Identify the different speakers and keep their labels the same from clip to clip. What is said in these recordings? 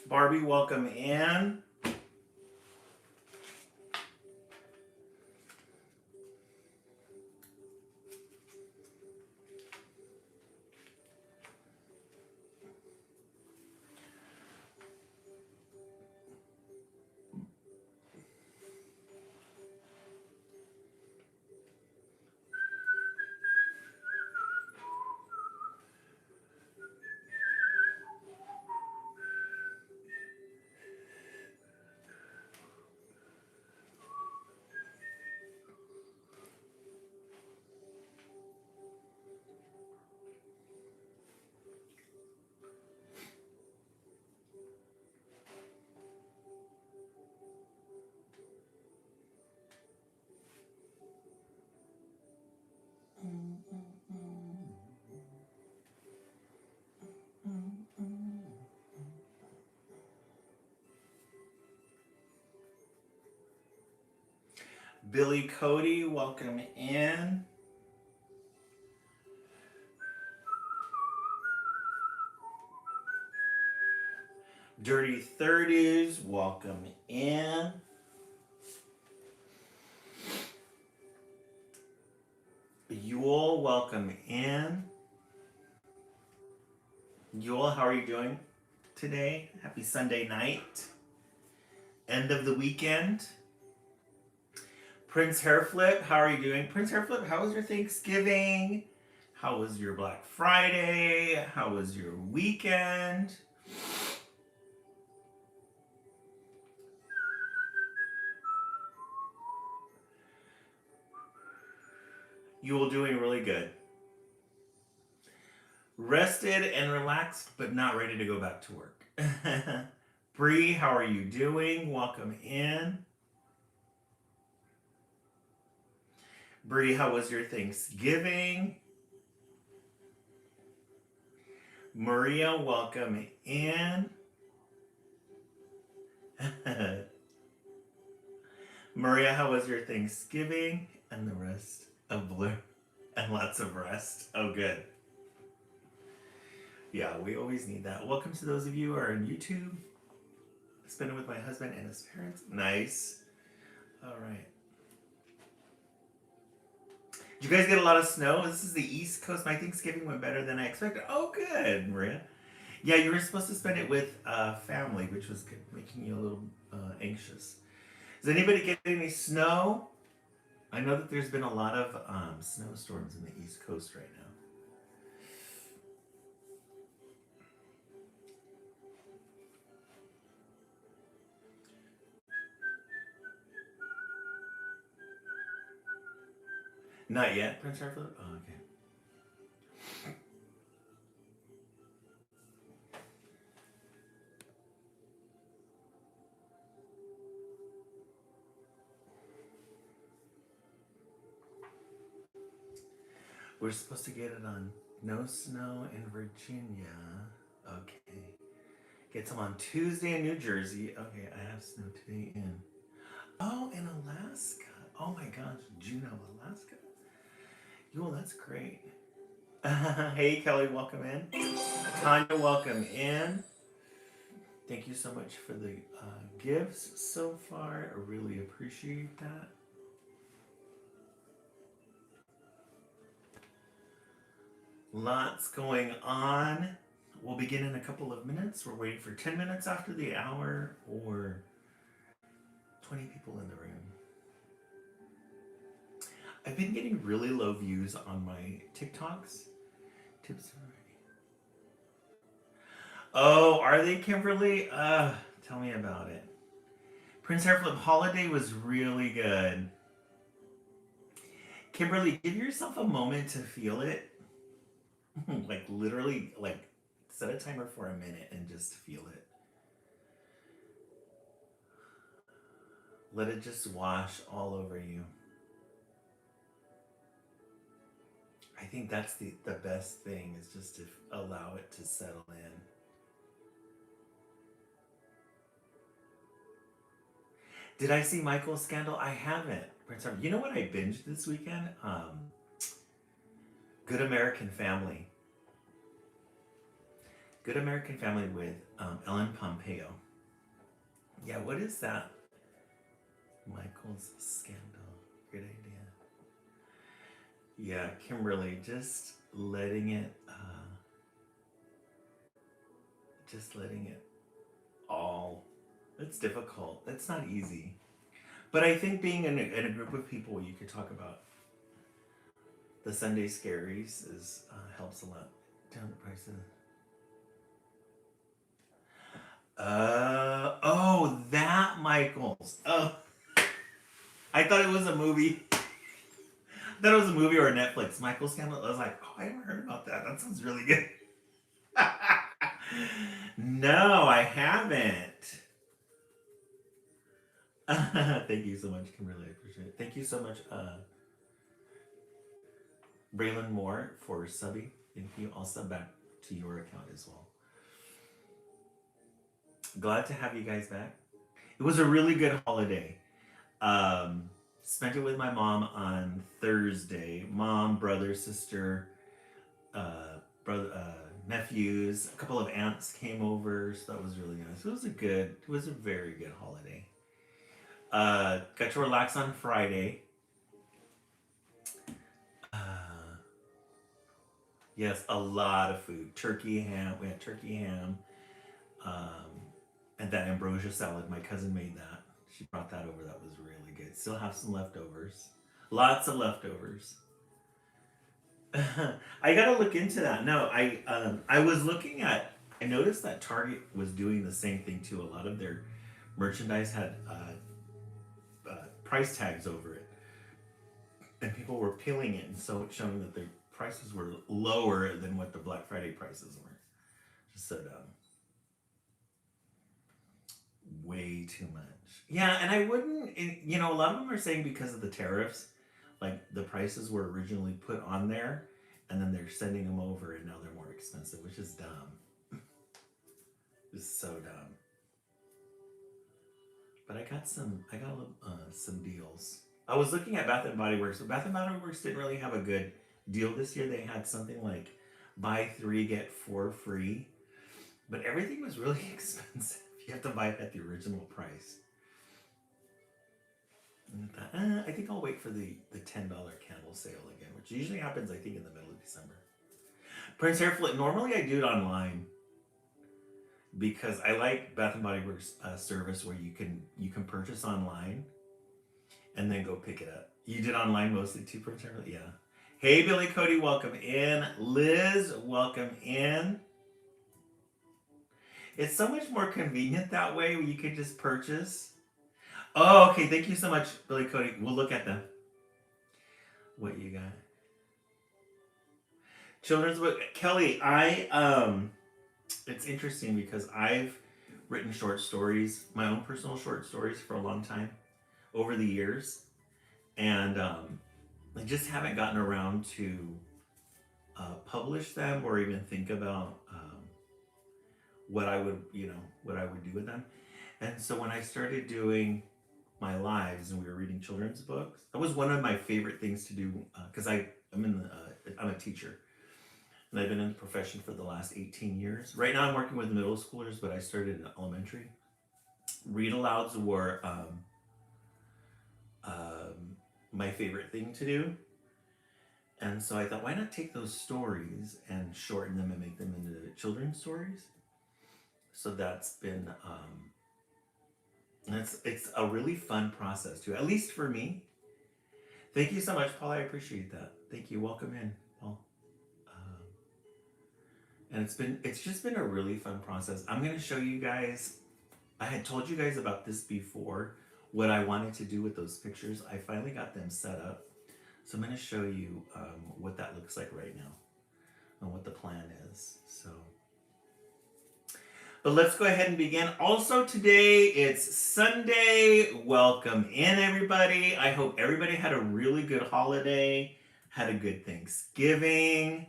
Speaker 1: Barbie, welcome in. Billy Cody, welcome in. Dirty 30s, welcome in. Yule, welcome in. Yule, how are you doing today? Happy Sunday night. End of the weekend. Prince Hairflip, how are you doing? Prince Hairflip, how was your Thanksgiving? How was your Black Friday? How was your weekend? Yule doing really good. Rested and relaxed, but not ready to go back to work. Bree, how are you doing? Welcome in. Bree, how was your Thanksgiving? Maria, welcome in. Maria, how was your Thanksgiving? And the rest of blue and lots of rest. Oh, good. Yeah, we always need that. Welcome to those of you who are on YouTube. Spending with my husband and his parents. Nice. All right. Did you guys get a lot of snow? This is the East Coast. My Thanksgiving went better than I expected. Oh, good, Maria. Yeah, you were supposed to spend it with family, which was making you a little anxious. Does anybody get any snow? I know that there's been a lot of snowstorms in the East Coast right now. Not yet, Prince Hartford? Oh, okay. We're supposed to get it on no snow in Virginia. Okay. Get some on Tuesday in New Jersey. Okay, I have snow today in. Oh, in Alaska. Oh my gosh, Juneau, Alaska. Yo, that's great. Hey, Kelly, welcome in. Tanya, welcome in. Thank you so much for the gifts so far. I really appreciate that. Lots going on. We'll begin in a couple of minutes. We're waiting for 10 minutes after the hour or 20 people in the room. I've been getting really low views on my TikToks. Tips are ready. Oh, are they, Kimberly? Tell me about it. Prince Hairflip Holiday was really good. Kimberly, give yourself a moment to feel it. Like literally, like set a timer for a minute and just feel it. Let it just wash all over you. I think that's the best thing is just to allow it to settle in. Did I see Michael's Scandal? I haven't. You know what I binged this weekend? Good American Family. Good American Family with Ellen Pompeo. Yeah, what is that? Michael's Scandal. Good idea. Yeah, Kimberly, just letting it all. It's difficult. It's not easy. But I think being in a group of people where you could talk about the Sunday scaries is helps a lot. Down the price of. Oh, that Michaels. Oh, I thought it was a movie. I thought it was a movie or a Netflix. Michael's Scandal. I was like, oh, I haven't heard about that. That sounds really good. No, I haven't. Thank you so much, Kimberly. I appreciate it. Thank you so much, Braylon Moore, for subbing. Thank you. I'll sub back to your account as well. Glad to have you guys back. It was a really good holiday. Spent it with my mom on Thursday. Mom, brother, sister, nephews, a couple of aunts came over, so that was really nice. It was a very good holiday. Got to relax on Friday. Yes, a lot of food. Turkey ham. We had turkey ham. And that ambrosia salad. My cousin made that. She brought that over. That was really good. Still have some leftovers. Lots of leftovers. I gotta look into that. No, I was looking at. I noticed that Target was doing the same thing too. A lot of their merchandise had price tags over it, and people were peeling it, and so showing that the prices were lower than what the Black Friday prices were. Just so dumb. Way too much. Yeah, and I wouldn't. A lot of them are saying because of the tariffs, like the prices were originally put on there, and then they're sending them over, and now they're more expensive, which is dumb. It's so dumb. But I got some deals. I was looking at Bath and Body Works, but Bath and Body Works didn't really have a good deal this year. They had something like buy 3 get 4 free, but everything was really expensive. You have to buy it at the original price. I think I'll wait for the $10 candle sale again, which usually happens, I think, in the middle of December. Prince Hair Flip. Normally I do it online because I like Bath and Body Works service where you can purchase online and then go pick it up. You did online mostly too, Prince Hair Flip? Yeah. Hey, Billy Cody, welcome in. Liz, welcome in. It's so much more convenient that way where you can just purchase. Oh, okay. Thank you so much, Billy Cody. We'll look at them. What you got? Children's book. Kelly, it's interesting because I've written short stories, my own personal short stories for a long time over the years. And I just haven't gotten around to publish them or even think about what I would do with them. And so when I started doing my lives and we were reading children's books, that was one of my favorite things to do because I'm a teacher and I've been in the profession for the last 18 years. Right now I'm working with middle schoolers, but I started in elementary. Read alouds were my favorite thing to do. And so I thought, why not take those stories and shorten them and make them into children's stories? So that's been it's a really fun process too, at least for me. Thank you so much, Paul. I appreciate that. Thank you. Welcome in, Paul. And it's just been a really fun process. I'm gonna show you guys. I had told you guys about this before. What I wanted to do with those pictures. I finally got them set up. So I'm gonna show you what that looks like right now and what the plan is. So. But let's go ahead and begin. Also today, it's Sunday. Welcome in, everybody. I hope everybody had a really good holiday, had a good Thanksgiving.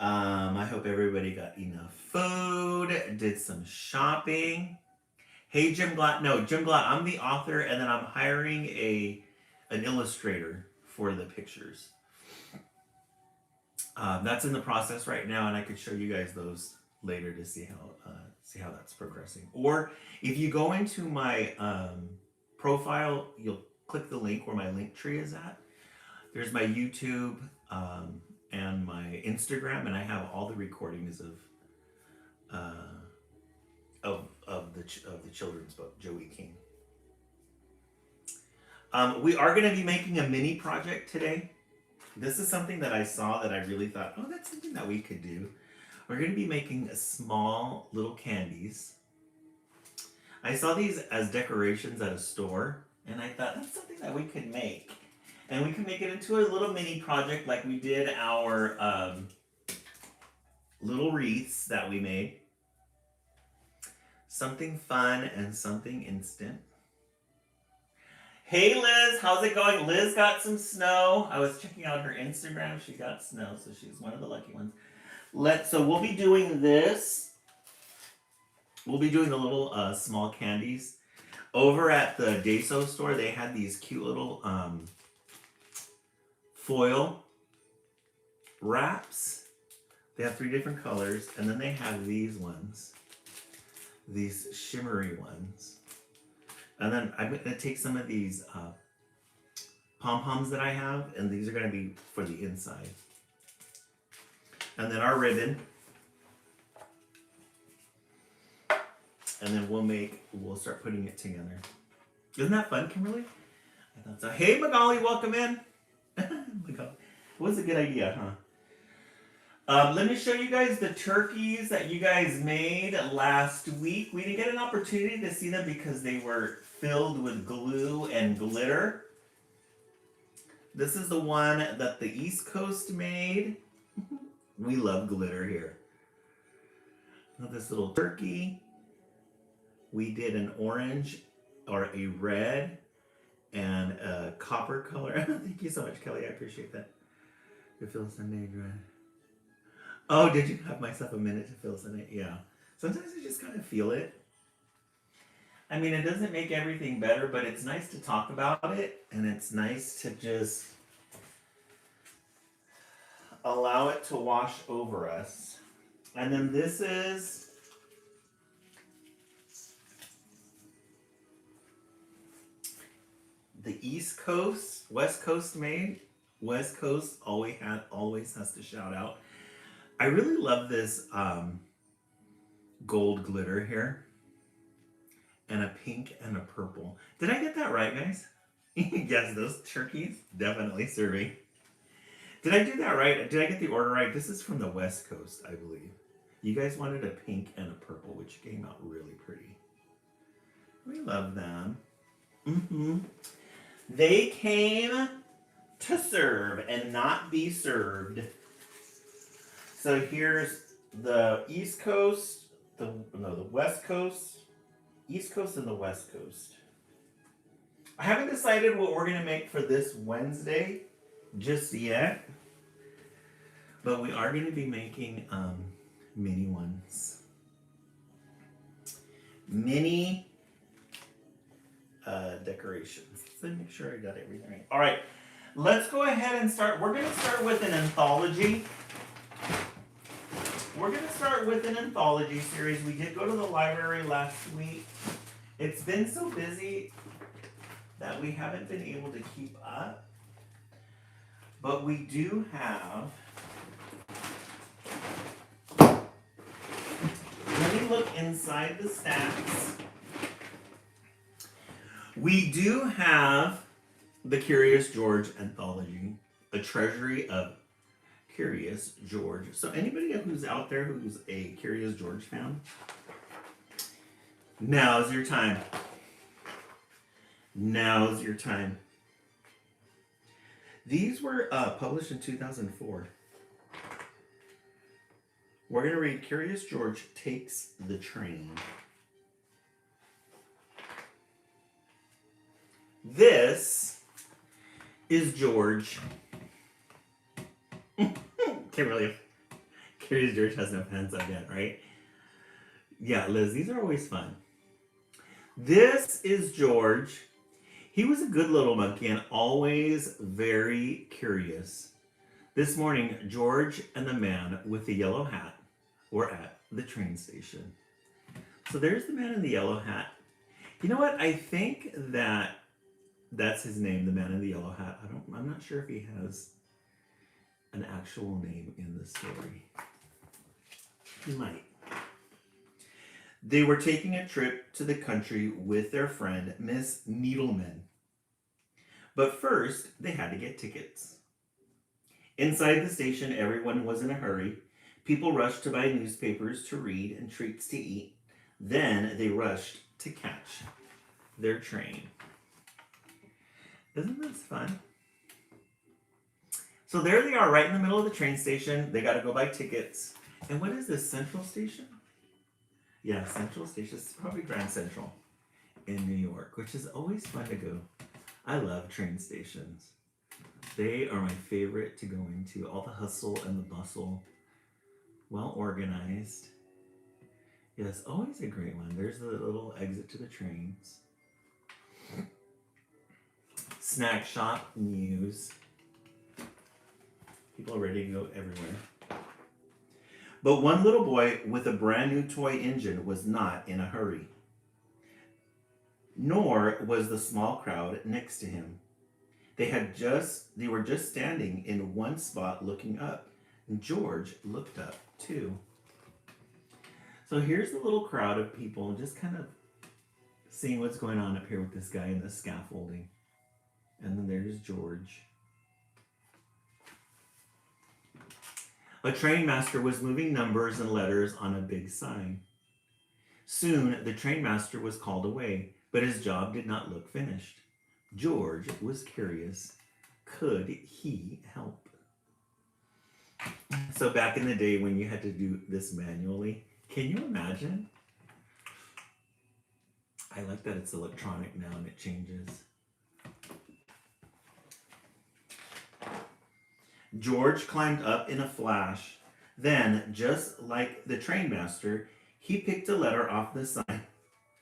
Speaker 1: I hope everybody got enough food, did some shopping. Hey, Jim Glatt. No, Jim Glatt, I'm the author, and then I'm hiring an illustrator for the pictures. That's in the process right now, and I could show you guys those later to see how that's progressing. Or if you go into my profile, you'll click the link where my link tree is at. There's my YouTube and my Instagram, and I have all the recordings of the children's book, Joey King. We are going to be making a mini project today. This is something that I saw that I really thought, oh, that's something that we could do. We're going to be making small little candies. I saw these as decorations at a store, and I thought that's something that we could make. And we can make it into a little mini project like we did our little wreaths that we made. Something fun and something instant. Hey Liz, how's it going? Liz got some snow. I was checking out her Instagram. She got snow, so she's one of the lucky ones. So we'll be doing this. We'll be doing the little small candies. Over at the Daiso store, they had these cute little foil wraps. They have 3 different colors, and then they have these ones. These shimmery ones. And then I'm going to take some of these pom-poms that I have, and these are going to be for the inside. And then our ribbon. And then we'll start putting it together. Isn't that fun, Kimberly? I thought so. Hey, Magali, welcome in. Magali. It was a good idea, huh? Let me show you guys the turkeys that you guys made last week. We didn't get an opportunity to see them because they were filled with glue and glitter. This is the one that the East Coast made. We love glitter here. This little turkey. We did an orange or a red and a copper color. Thank you so much, Kelly. I appreciate that. To fill Sunday red. Oh, did you have myself a minute to fill Sunday? Yeah. Sometimes I just kind of feel it. I mean, it doesn't make everything better, but it's nice to talk about it, and it's nice to just allow it to wash over us. And then this is the East Coast, West Coast made. West Coast always has to shout out. I really love this gold glitter here. And a pink and a purple. Did I get that right, guys? Yes, those turkeys definitely serving. Did I do that right? Did I get the order right? This is from the West Coast, I believe. You guys wanted a pink and a purple, which came out really pretty. We love them. Mm-hmm. They came to serve and not be served. So here's the East Coast, the West Coast, East Coast and the West Coast. I haven't decided what we're going to make for this Wednesday just yet. But we are going to be making mini ones. Mini decorations. Let's make sure I got everything right. All right, let's go ahead and start. We're going to start with an anthology. We're going to start with an anthology series. We did go to the library last week. It's been so busy that we haven't been able to keep up. But we do have... Let me look inside the stacks. We do have the Curious George anthology, A Treasury of Curious George. So anybody who's out there who's a Curious George fan, now's your time. Now's your time. These were published in 2004. We're going to read Curious George Takes the Train. This is George. Kimberly, Curious George has no pants on yet, right? Yeah, Liz, these are always fun. This is George. He was a good little monkey and always very curious. This morning, George and the man with the yellow hat were at the train station. So there's the man in the yellow hat. You know what? I think that's his name, the man in the yellow hat. I'm not sure if he has an actual name in the story. He might. They were taking a trip to the country with their friend, Miss Needleman. But first, they had to get tickets. Inside the station, everyone was in a hurry. People rushed to buy newspapers to read and treats to eat. Then they rushed to catch their train. Isn't this fun? So there they are, right in the middle of the train station. They got to go buy tickets. And what is this, Central Station? Yeah, Central Station. It's probably Grand Central in New York, which is always fun to go. I love train stations. They are my favorite to go into. All the hustle and the bustle. Well organized. Yes, always a great one. There's the little exit to the trains. Snack shop, news. People are ready to go everywhere. But one little boy with a brand new toy engine was not in a hurry. Nor was the small crowd next to him. They were just standing in one spot looking up. And George looked up too. So here's the little crowd of people just kind of seeing what's going on up here with this guy in the scaffolding. And then there's George. A train master was moving numbers and letters on a big sign. Soon the train master was called away, but his job did not look finished. George was curious. Could he help? So back in the day when you had to do this manually, can you imagine? I like that it's electronic now and it changes. George climbed up in a flash. Then, just like the train master, he picked a letter off the sign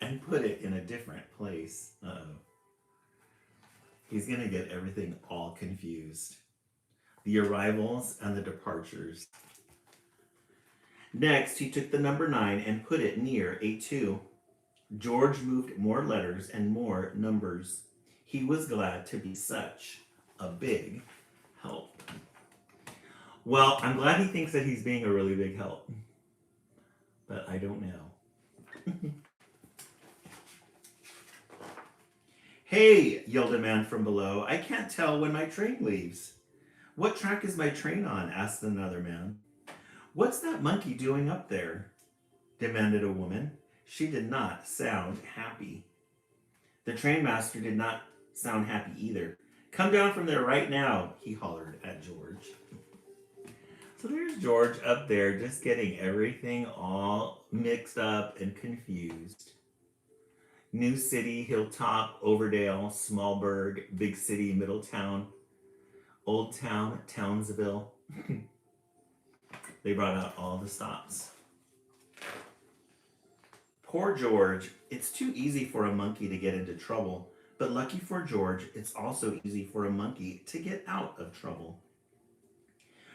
Speaker 1: and put it in a different place. Uh-oh. He's going to get everything all confused. The arrivals and the departures. Next, he took the number 9 and put it near a 2. George moved more letters and more numbers. He was glad to be such a big help. Well, I'm glad he thinks that he's being a really big help. But I don't know. Hey, yelled a man from below. I can't tell when my train leaves. What track is my train on? Asked another man. What's that monkey doing up there? Demanded a woman. She did not sound happy. The train master did not sound happy either. Come down from there right now, he hollered at George. So there's George up there just getting everything all mixed up and confused. New City, Hilltop, Overdale, Smallburg, Big City, Middletown, Old Town, Townsville. They brought out all the stops. Poor George. It's too easy for a monkey to get into trouble, but lucky for George, it's also easy for a monkey to get out of trouble.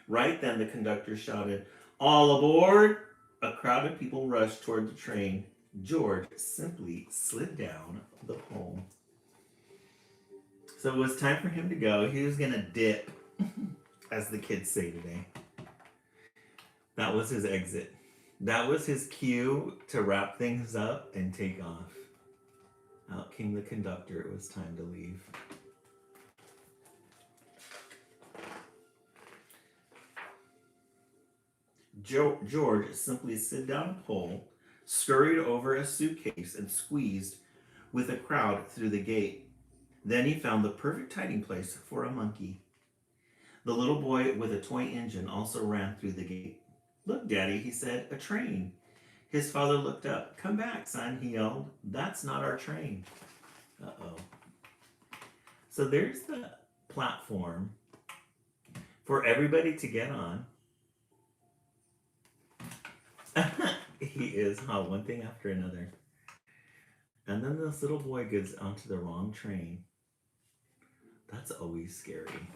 Speaker 1: Right then, the conductor shouted, "All aboard!" A crowd of people rushed toward the train. George simply slid down the pole. So it was time for him to go. He was going to dip, as the kids say today. That was his exit. That was his cue to wrap things up and take off. Out came the conductor. It was time to leave. George simply slid down a pole, scurried over a suitcase, and squeezed with a crowd through the gate. Then he found the perfect hiding place for a monkey. The little boy with a toy engine also ran through the gate. "Look, Daddy," he said, "a train." His father looked up. "Come back, son," he yelled. "That's not our train." Uh-oh. So there's the platform for everybody to get on. He is, one thing after another. And then this little boy gets onto the wrong train. That's always scary,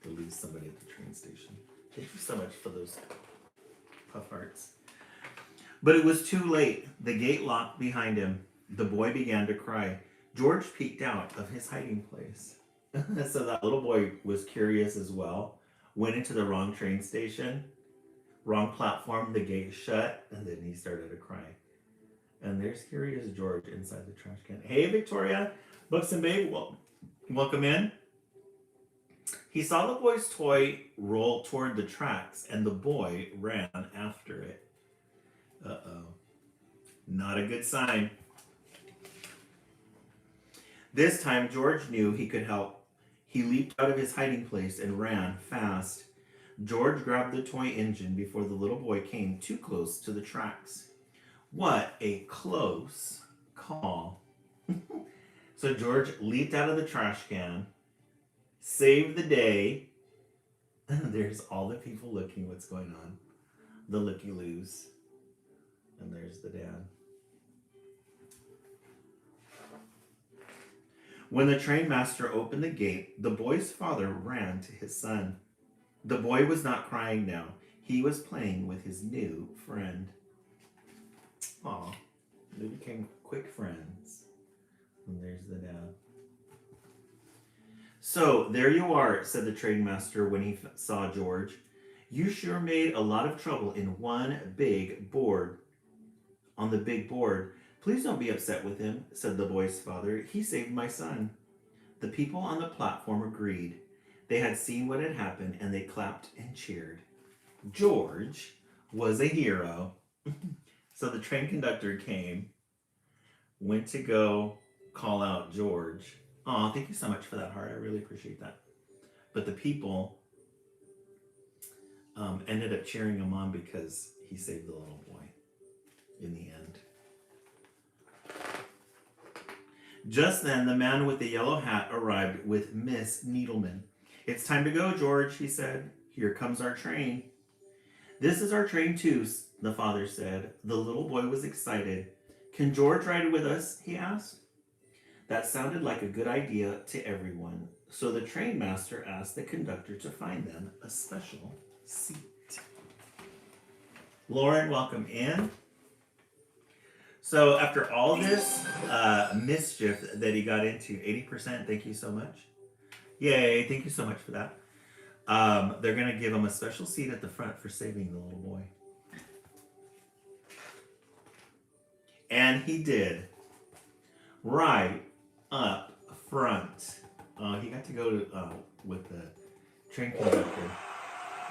Speaker 1: to lose somebody at the train station. Thank you so much for those puff hearts. But it was too late. The gate locked behind him. The boy began to cry. George peeked out of his hiding place. So that little boy was curious as well. Went into the wrong train station, wrong platform, the gate shut, and then he started to cry. And there's Curious George inside the trash can. Hey, Victoria, Buxton Babe, welcome in. He saw the boy's toy roll toward the tracks, and the boy ran after it. Uh-oh. Not a good sign. This time, George knew he could help. He leaped out of his hiding place and ran fast. George grabbed the toy engine before the little boy came too close to the tracks. What a close call. So George leaped out of the trash can, saved the day. There's all the people looking what's going on. The looky-loos. And there's the dad. When the train master opened the gate, the boy's father ran to his son. The boy was not crying now. He was playing with his new friend. Aw, they became quick friends. And there's the dad. So, there you are, said the train master when he saw George. You sure made a lot of trouble in one big board. On the big board. Please don't be upset with him, said the boy's father. He saved my son. The people on the platform agreed. They had seen what had happened, and they clapped and cheered. George was a hero. So the train conductor came, went to go call out George. Aw, thank you so much for that heart. I really appreciate that. But the people ended up cheering him on because he saved the little boy in the end. Just then, the man with the yellow hat arrived with Miss Needleman. It's time to go, George, he said. Here comes our train. This is our train too, the father said. The little boy was excited. Can George ride with us? He asked. That sounded like a good idea to everyone, so the train master asked the conductor to find them a special seat. Lauren, welcome in. So after all this mischief that he got into, 80%, thank you so much. Yay, thank you so much for that. They're going to give him a special seat at the front for saving the little boy. And he did. Right up front. He got to go to, with the train conductor.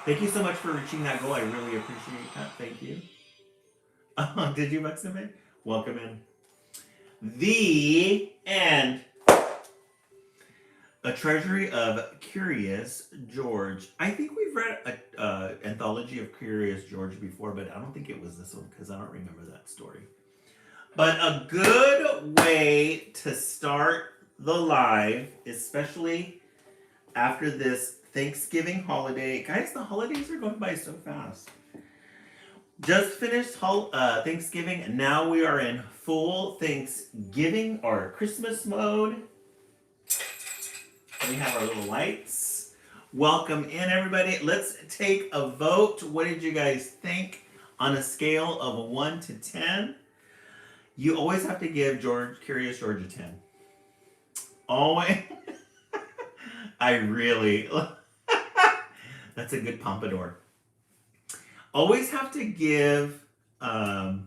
Speaker 1: Thank you so much for reaching that goal. I really appreciate that. Thank you. Did you, Maxime? Welcome in. The end. A Treasury of Curious George. I think we've read an anthology of Curious George before, but I don't think it was this one because I don't remember that story. But a good way to start the live, especially after this Thanksgiving holiday. Guys, the holidays are going by so fast. Just finished Thanksgiving. Now we are in full Thanksgiving or Christmas mode. We have our little lights. Welcome in, everybody. Let's take a vote. What did you guys think on a scale of 1 to 10? You always have to give Curious George a 10. Always. I really... That's a good pompadour. Always have to give... Oh,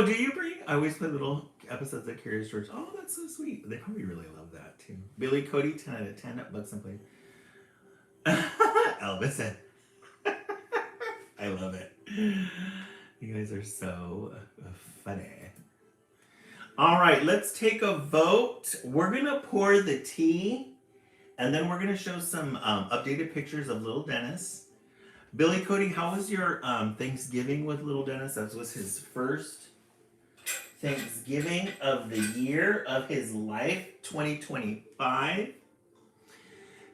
Speaker 1: do you bring... I always play little episodes of Curious George. Oh, that's so sweet. They probably really love that, too. Billy Cody, 10 out of 10. Bucks and play. Elvis said... I love it. You guys are so funny. All right, let's take a vote. We're going to pour the tea, and then we're going to show some updated pictures of little Dennis. Billy Cody, how was your Thanksgiving with little Dennis? That was his first Thanksgiving of the year of his life, 2025.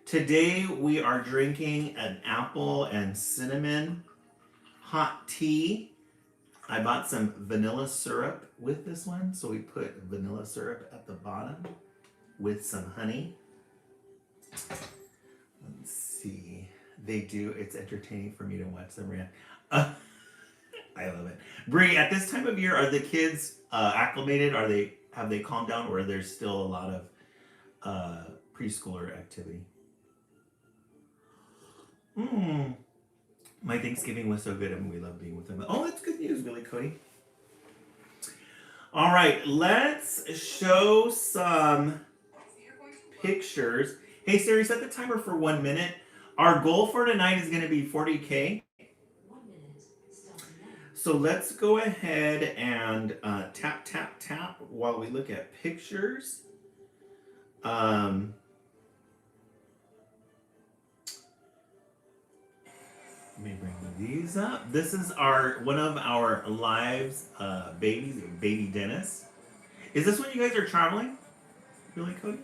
Speaker 1: Today we are drinking an apple and cinnamon hot tea. I bought some vanilla syrup with this one, so we put vanilla syrup at the bottom with some honey. Let's see. They do. It's entertaining for me to watch them react. I love it. Bree, at this time of year, are the kids acclimated? Have they calmed down, or there's still a lot of preschooler activity? Mm. My Thanksgiving was so good, and we love being with them. Oh, that's good news, Billy Cody. All right, let's show some pictures. Hey Siri, set the timer for 1 minute. Our goal for tonight is going to be 40K. So let's go ahead and tap, tap, tap while we look at pictures. Let me bring these up. This is one of our lives, baby Dennis. Is this when you guys are traveling? Really, Cody?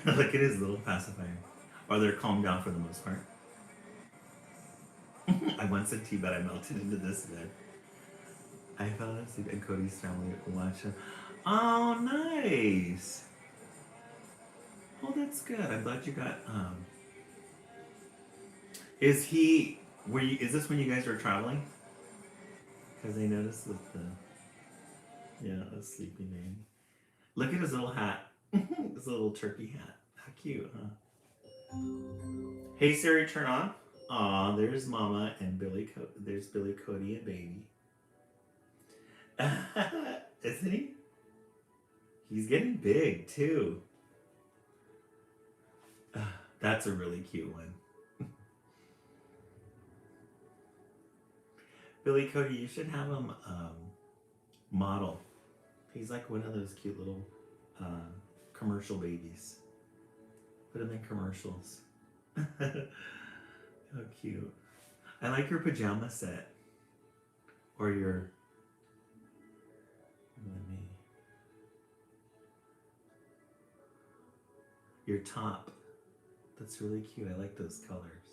Speaker 1: Look at his little pacifier. Or they're calmed down for the most part. I once said tea, but I melted into this bed. I fell asleep and Cody's family watched him. Oh, nice. Oh, that's good. I'm glad you got. Is this when you guys were traveling? Because I noticed with a sleeping baby. Look at his little hat. His little turkey hat. How cute, huh? Hey Siri, turn on. Aw, there's Mama and there's Billy Cody and baby. Isn't he? He's getting big too. That's a really cute one. Billy Cody, you should have him model. He's like one of those cute little commercial babies. Put him in commercials. How cute. I like your pajama set. Or your top. That's really cute. I like those colors.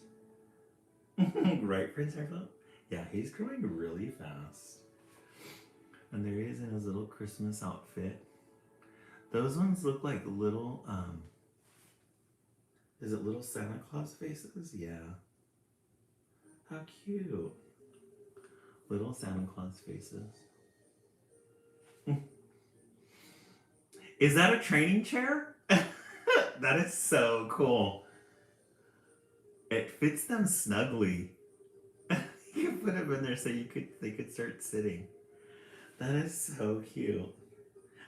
Speaker 1: Right, Prince Airflow? Yeah, he's growing really fast. And there he is in his little Christmas outfit. Those ones look like little, is it little Santa Claus faces? Yeah. How cute. Little Santa Claus faces. Is that a training chair? That is so cool. It fits them snugly. You can put them in there so they could start sitting. That is so cute.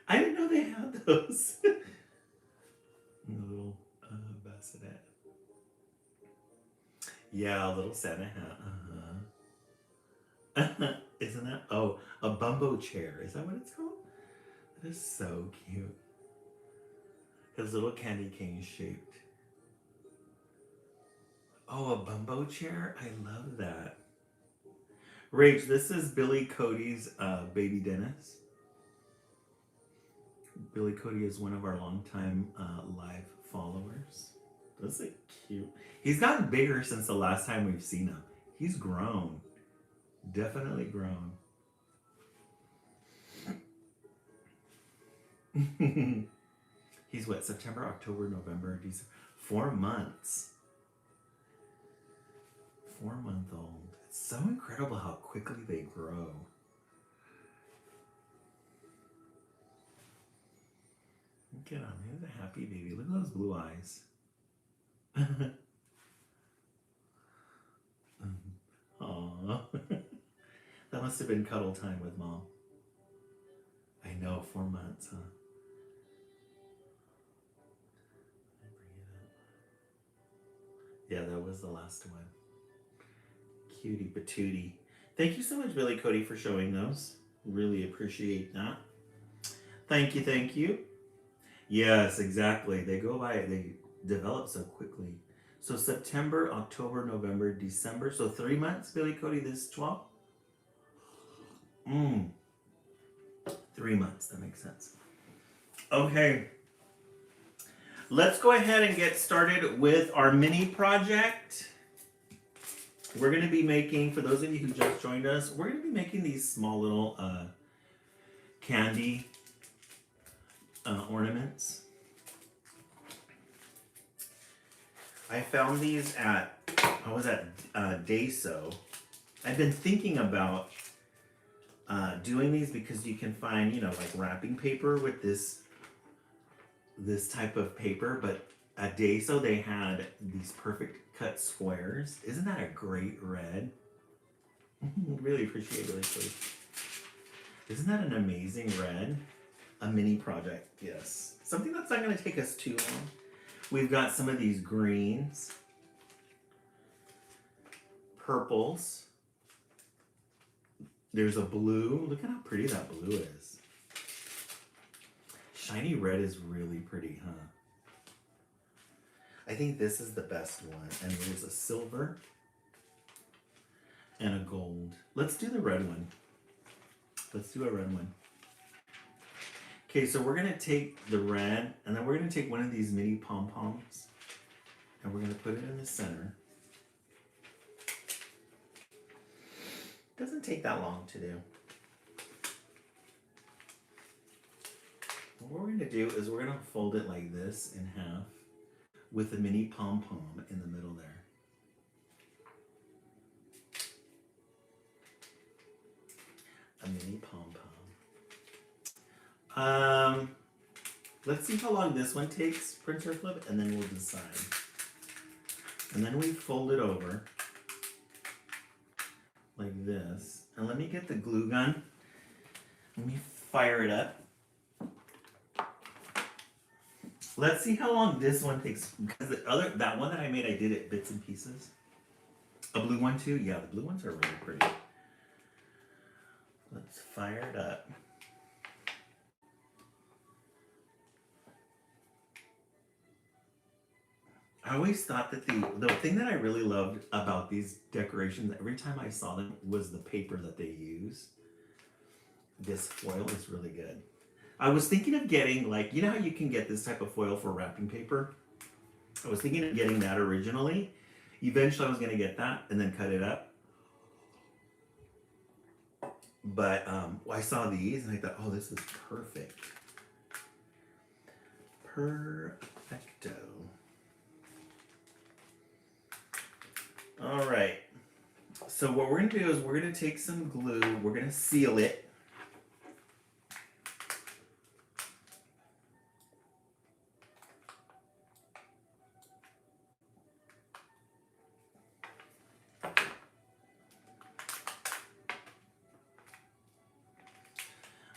Speaker 1: I didn't know they had those. A little bassinet. Yeah, a little Santa hat. Isn't that? Oh, a bumbo chair. Is that what it's called? That is so cute. His little candy cane shaped. Oh, a bumbo chair? I love that. Rach, this is Billy Cody's baby Dennis. Billy Cody is one of our longtime live followers. That's like cute. He's gotten bigger since the last time we've seen him. He's grown. Definitely grown. He's what? September, October, November, December. 4 months. 4-month-old. It's so incredible how quickly they grow. Look at him. He's a happy baby. Look at those blue eyes. Aww. That must have been cuddle time with Mom. I know, 4 months, huh? Yeah, that was the last one. Cutie patootie. Thank you so much, Billy Cody, for showing those. Really appreciate that. Thank you, thank you. Yes, exactly. They go by, they develop so quickly. So September, October, November, December. So 3 months, Billy Cody, this 12? 3 months, that makes sense. Okay. Let's go ahead and get started with our mini project. We're going to be making, for those of you who just joined us, we're going to be making these small little candy ornaments. I found these at I was at Daiso. I've been thinking about doing these because you can find, like wrapping paper with this type of paper, but at Daiso they had these perfect cut squares. Isn't that a great red? Really appreciate it, please. Isn't that an amazing red? A mini project, yes. Something that's not going to take us too long. We've got some of these greens, purples. There's a blue. Look at how pretty that blue is. Shiny red is really pretty, huh? I think this is the best one. And there's a silver and a gold. Let's do the red one. Let's do a red one. Okay, so we're gonna take the red, and then we're gonna take one of these mini pom-poms, and we're gonna put it in the center. Doesn't take that long to do. What we're gonna do is we're gonna fold it like this in half with a mini pom-pom in the middle there. A mini pom-pom. Let's see how long this one takes, printer flip, and then we'll decide. And then we fold it over like this. And let me get the glue gun. Let me fire it up. Let's see how long this one takes, because that one that I made, I did it bits and pieces. A blue one too? Yeah, the blue ones are really pretty. Let's fire it up. I always thought that the thing that I really loved about these decorations, every time I saw them, was the paper that they use. This foil is really good. I was thinking of getting, like, you know how you can get this type of foil for wrapping paper? I was thinking of getting that originally. Eventually I was going to get that and then cut it up. But I saw these and I thought, oh, this is perfect. Perfecto. All right. So what we're going to do is we're going to take some glue. We're going to seal it.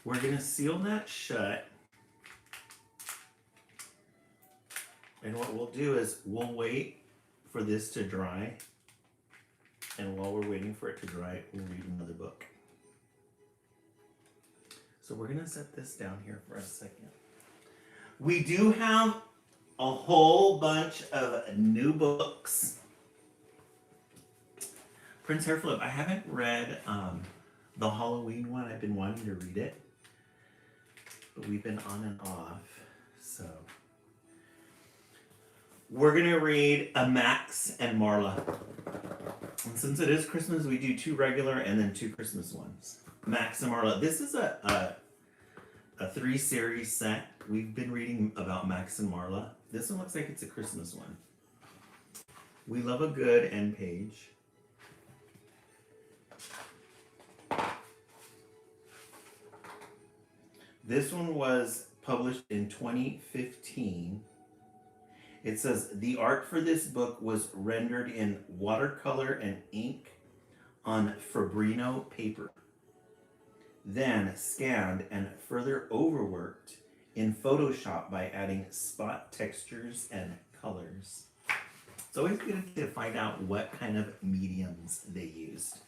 Speaker 1: We're going to seal that shut. And what we'll do is we'll wait for this to dry. And while we're waiting for it to dry, we'll read another book. So we're going to set this down here for a second. We do have a whole bunch of new books. Prince Hairflip, I haven't read the Halloween one. I've been wanting to read it. But we've been on and off. So we're going to read a Max and Marla. And since it is Christmas, we do 2 regular and then 2 Christmas ones. Max and Marla. This is a 3-series set. We've been reading about Max and Marla. This one looks like it's a Christmas one. We love a good end page. This one was published in 2015. It says, the art for this book was rendered in watercolor and ink on Fabrino paper, then scanned and further overworked in Photoshop by adding spot textures and colors. It's always good to find out what kind of mediums they used.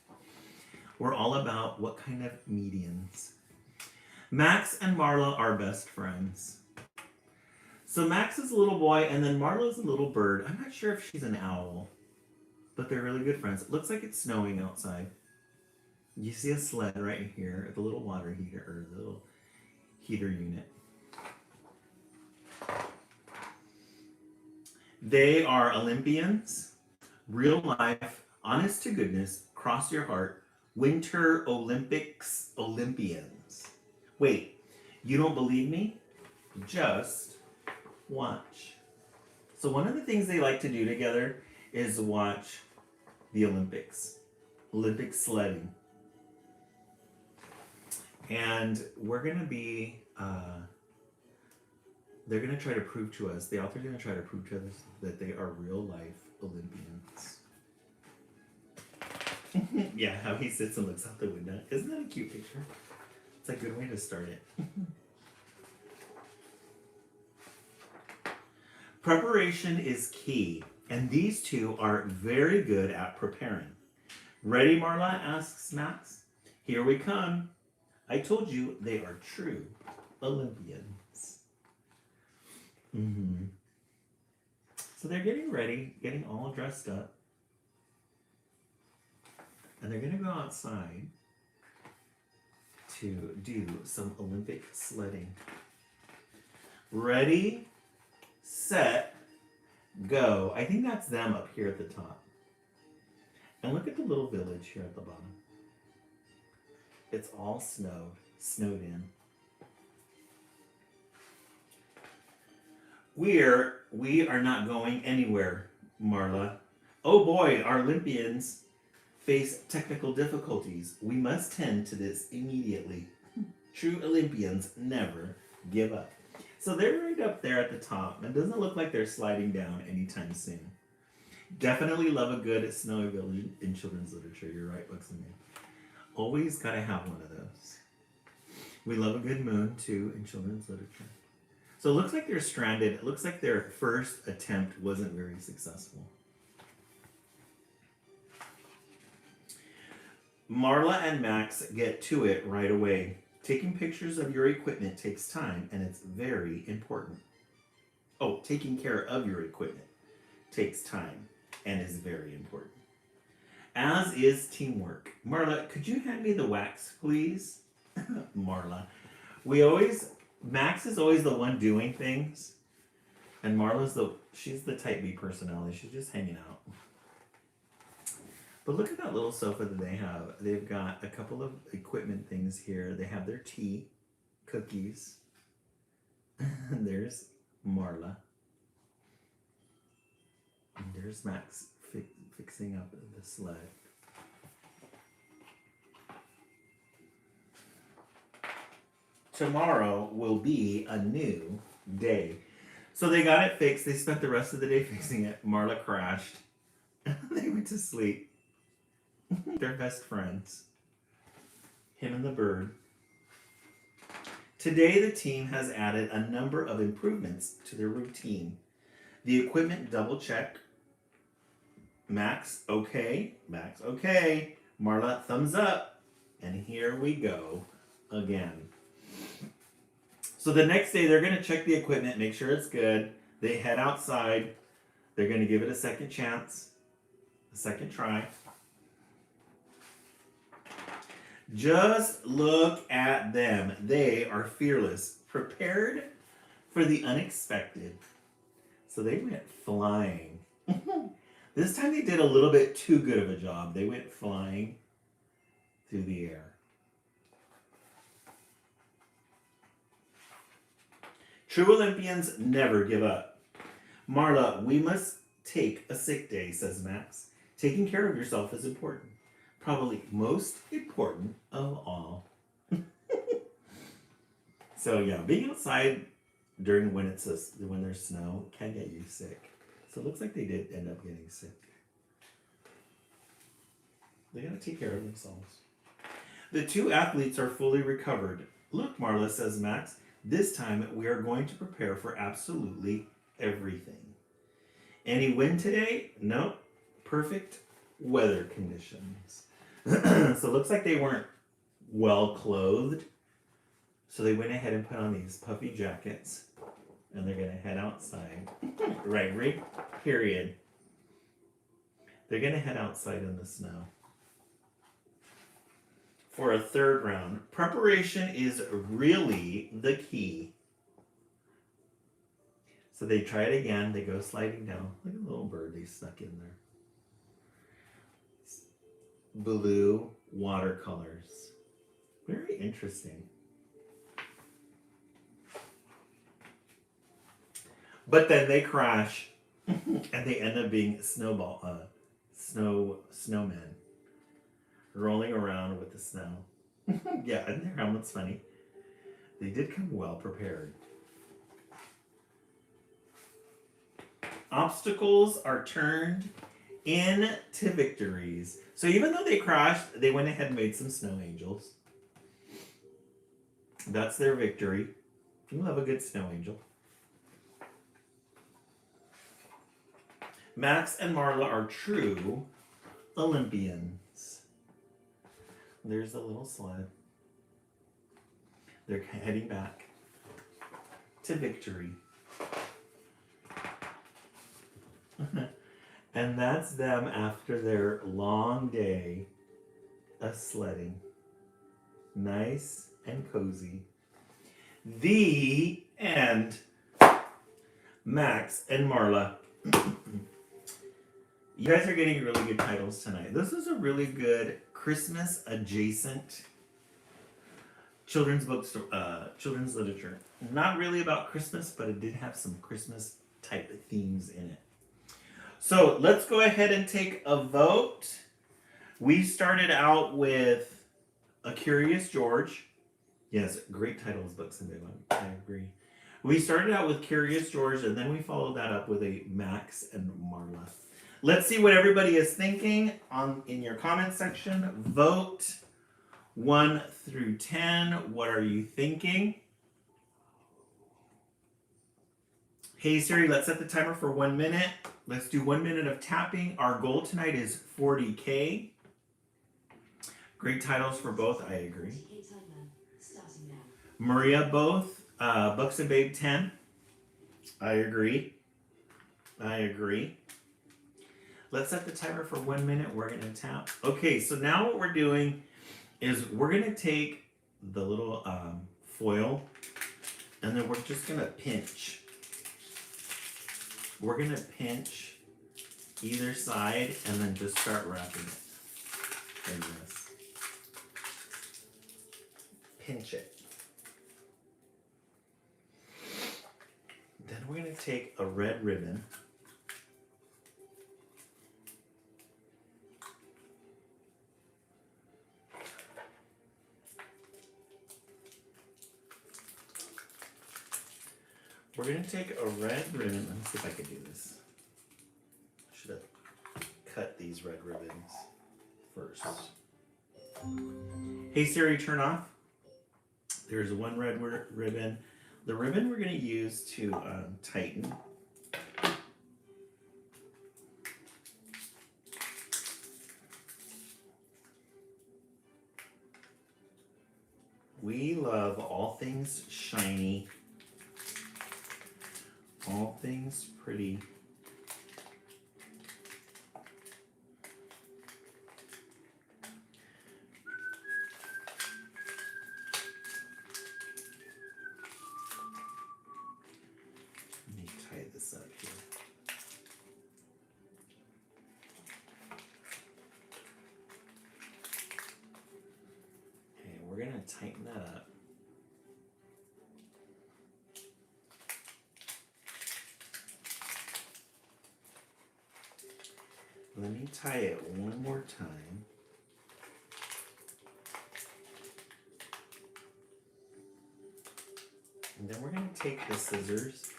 Speaker 1: We're all about what kind of mediums. Max and Marla are best friends. So Max is a little boy, and then Marla is a little bird. I'm not sure if she's an owl, but they're really good friends. It looks like it's snowing outside. You see a sled right here, the little water heater, or the little heater unit. They are Olympians, real life, honest to goodness, cross your heart, Winter Olympics Olympians. Wait, you don't believe me? Just watch. So one of the things they like to do together is watch the Olympics, Olympic sledding. And we're going to be, they're going to try to prove to us, the author's going to try to prove to us that they are real life Olympians. Yeah, how he sits and looks out the window. Isn't that a cute picture? It's a good way to start it. Preparation is key, and these two are very good at preparing. Ready, Marla? Asks Max. Here we come. I told you they are true Olympians. So they're getting ready, getting all dressed up. And they're going to go outside to do some Olympic sledding. Ready, set, go. I think that's them up here at the top. And look at the little village here at the bottom. It's all snowed in. We are not going anywhere, Marla. Oh boy, our Olympians face technical difficulties. We must tend to this immediately. True Olympians never give up. So they're right up there at the top. It doesn't look like they're sliding down anytime soon. Definitely love a good snowy village in children's literature. You're right, Books and Me. Always gotta have one of those. We love a good moon too in children's literature. So it looks like they're stranded. It looks like their first attempt wasn't very successful. Marla and Max get to it right away. Taking pictures of your equipment takes time, and it's very important. Oh, taking care of your equipment takes time and is very important. As is teamwork. Marla, could you hand me the wax, please? Marla. Max is always the one doing things, and Marla's she's the type B personality. She's just hanging out. But look at that little sofa that they have. They've got a couple of equipment things here. They have their tea, cookies. There's Marla. And there's Max fixing up the sled. Tomorrow will be a new day. So they got it fixed. They spent the rest of the day fixing it. Marla crashed. They went to sleep. They're best friends. Him and the bird. Today the team has added a number of improvements to their routine. The equipment double check. Max, okay. Max, okay. Marla, thumbs up. And here we go again. So the next day they're going to check the equipment, make sure it's good. They head outside. They're going to give it a second chance, a second try. Just look at them. They are fearless, prepared for the unexpected. So they went flying. This time they did a little bit too good of a job. They went flying through the air. True Olympians never give up. Marla, we must take a sick day, says Max. Taking care of yourself is important. Probably most important of all. So yeah, being outside during when there's snow can get you sick. So it looks like they did end up getting sick. They gotta take care of themselves. The two athletes are fully recovered. Look, Marla, says Max, this time we are going to prepare for absolutely everything. Any wind today? Nope. Perfect weather conditions. So it looks like they weren't well clothed. So they went ahead and put on these puffy jackets. And they're going to head outside. Right, period. They're going to head outside in the snow. For a third round. Preparation is really the key. So they try it again. They go sliding down. Look at the little bird they stuck in there. Blue watercolors. Very interesting. But then they crash and they end up being snowmen rolling around with the snow. Yeah, and their helmet's funny. They did come well prepared. Obstacles are turned into victories. So even though they crashed, they went ahead and made some snow angels. That's their victory. You love a good snow angel. Max and Marla are true Olympians. There's the little sled. They're heading back to victory. And that's them after their long day of sledding. Nice and cozy. The end. Max and Marla. You guys are getting really good titles tonight. This is a really good Christmas adjacent children's books, children's literature. Not really about Christmas, but it did have some Christmas type themes in it. So let's go ahead and take a vote. We started out with A Curious George. Yes, great titles, books and big one. I agree. We started out with Curious George, and then we followed that up with a Max and Marla. Let's see what everybody is thinking in your comment section. Vote 1 through 10. What are you thinking? Hey Siri, let's set the timer for 1 minute. Let's do 1 minute of tapping. Our goal tonight is 40K. Great titles for both, I agree. Maria, both. Books and Babe 10. I agree. Let's set the timer for 1 minute. We're going to tap. Okay, so now what we're doing is we're going to take the little foil and then we're just going to pinch. We're going to pinch either side and then just start wrapping it like this. Pinch it. Then we're going to take a red ribbon. We're going to take a red ribbon. Let me see if I can do this. I should have cut these red ribbons first. Hey Siri, turn off. There's one red ribbon. The ribbon we're going to use to tighten. We love all things shiny. All things pretty. Let me tie this up here. Okay, we're going to tighten that up. Let me tie it one more time. And then we're going to take the scissors.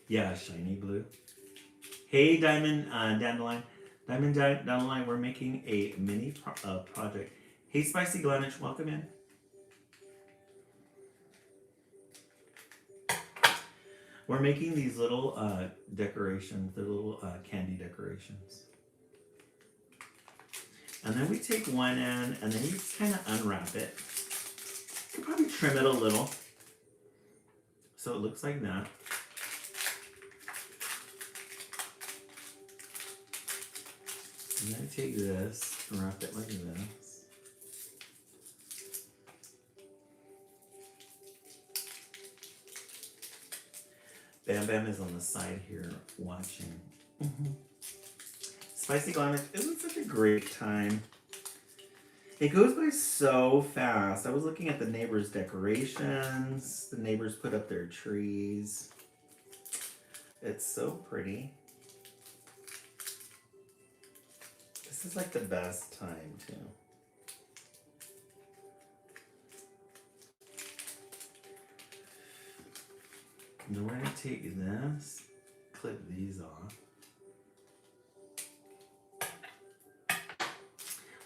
Speaker 1: Yeah, shiny blue. Hey, Diamond Dandelion. Diamond Dandelion, we're making a mini project. Hey, Spicy Glenich, welcome in. We're making these little decorations, the little candy decorations. And then we take one end and then you just kind of unwrap it. You can probably trim it a little so it looks like that. And then I take this and wrap it like this. Bam Bam is on the side here watching. Spicy Glamouр, isn't such a great time. It goes by so fast. I was looking at the neighbors' decorations. The neighbors put up their trees. It's so pretty. This is like the best time too. And we're gonna take this, clip these off.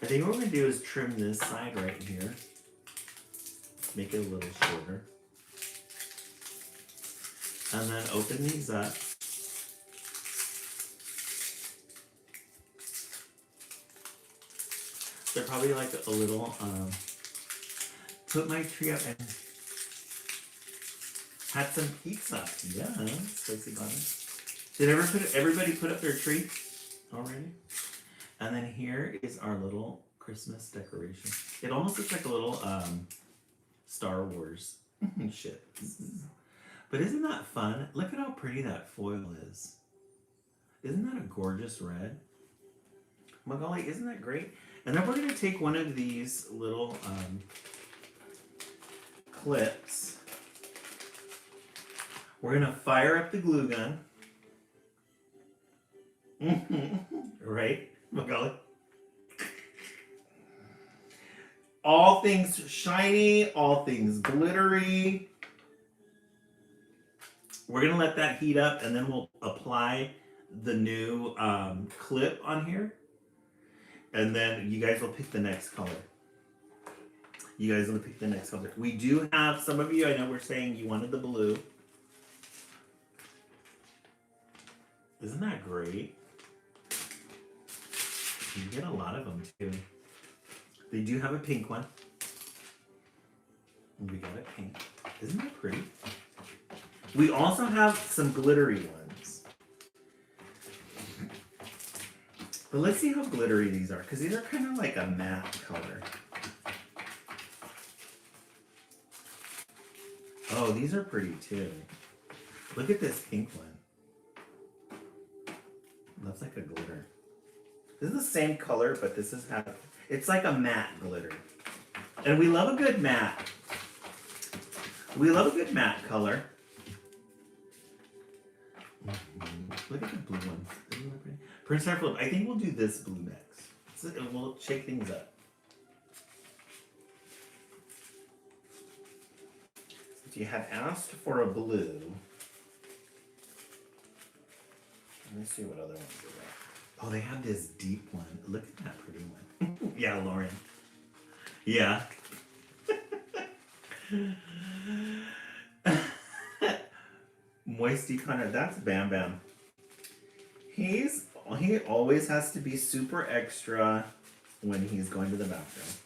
Speaker 1: I think what we're gonna do is trim this side right here. Make it a little shorter. And then open these up. They're probably like a little, put my tree up and had some pizza. Yeah, spicy button. Did everybody put up their tree already? And then here is our little Christmas decoration. It almost looks like a little Star Wars shit. But isn't that fun? Look at how pretty that foil is. Isn't that a gorgeous red? Magali, isn't that great? And then we're going to take one of these little clips. We're going to fire up the glue gun. Right, Magali? All things shiny, all things glittery. We're going to let that heat up, and then we'll apply the new clip on here. And then you guys will pick the next color. You guys will pick the next color. We do have, some of you, I know were saying you wanted the blue. Isn't that great? You get a lot of them too. They do have a pink one. We got a pink. Isn't that pretty? We also have some glittery ones. But let's see how glittery these are, because these are kind of like a matte color. Oh, these are pretty too. Look at this pink one. That's like a glitter. This is the same color, but this is how it's like a matte glitter. And we love a good matte. We love a good matte color. Look at the blue one. Isn't that pretty? Prince Star Philip, I think we'll do this blue next. So we'll shake things up. If you had asked for a blue, let me see what other ones are there. Oh, they have this deep one. Look at that pretty one. Yeah, Lauren. Yeah. Moisty Connor, that's Bam Bam. He always has to be super extra when he's going to the bathroom.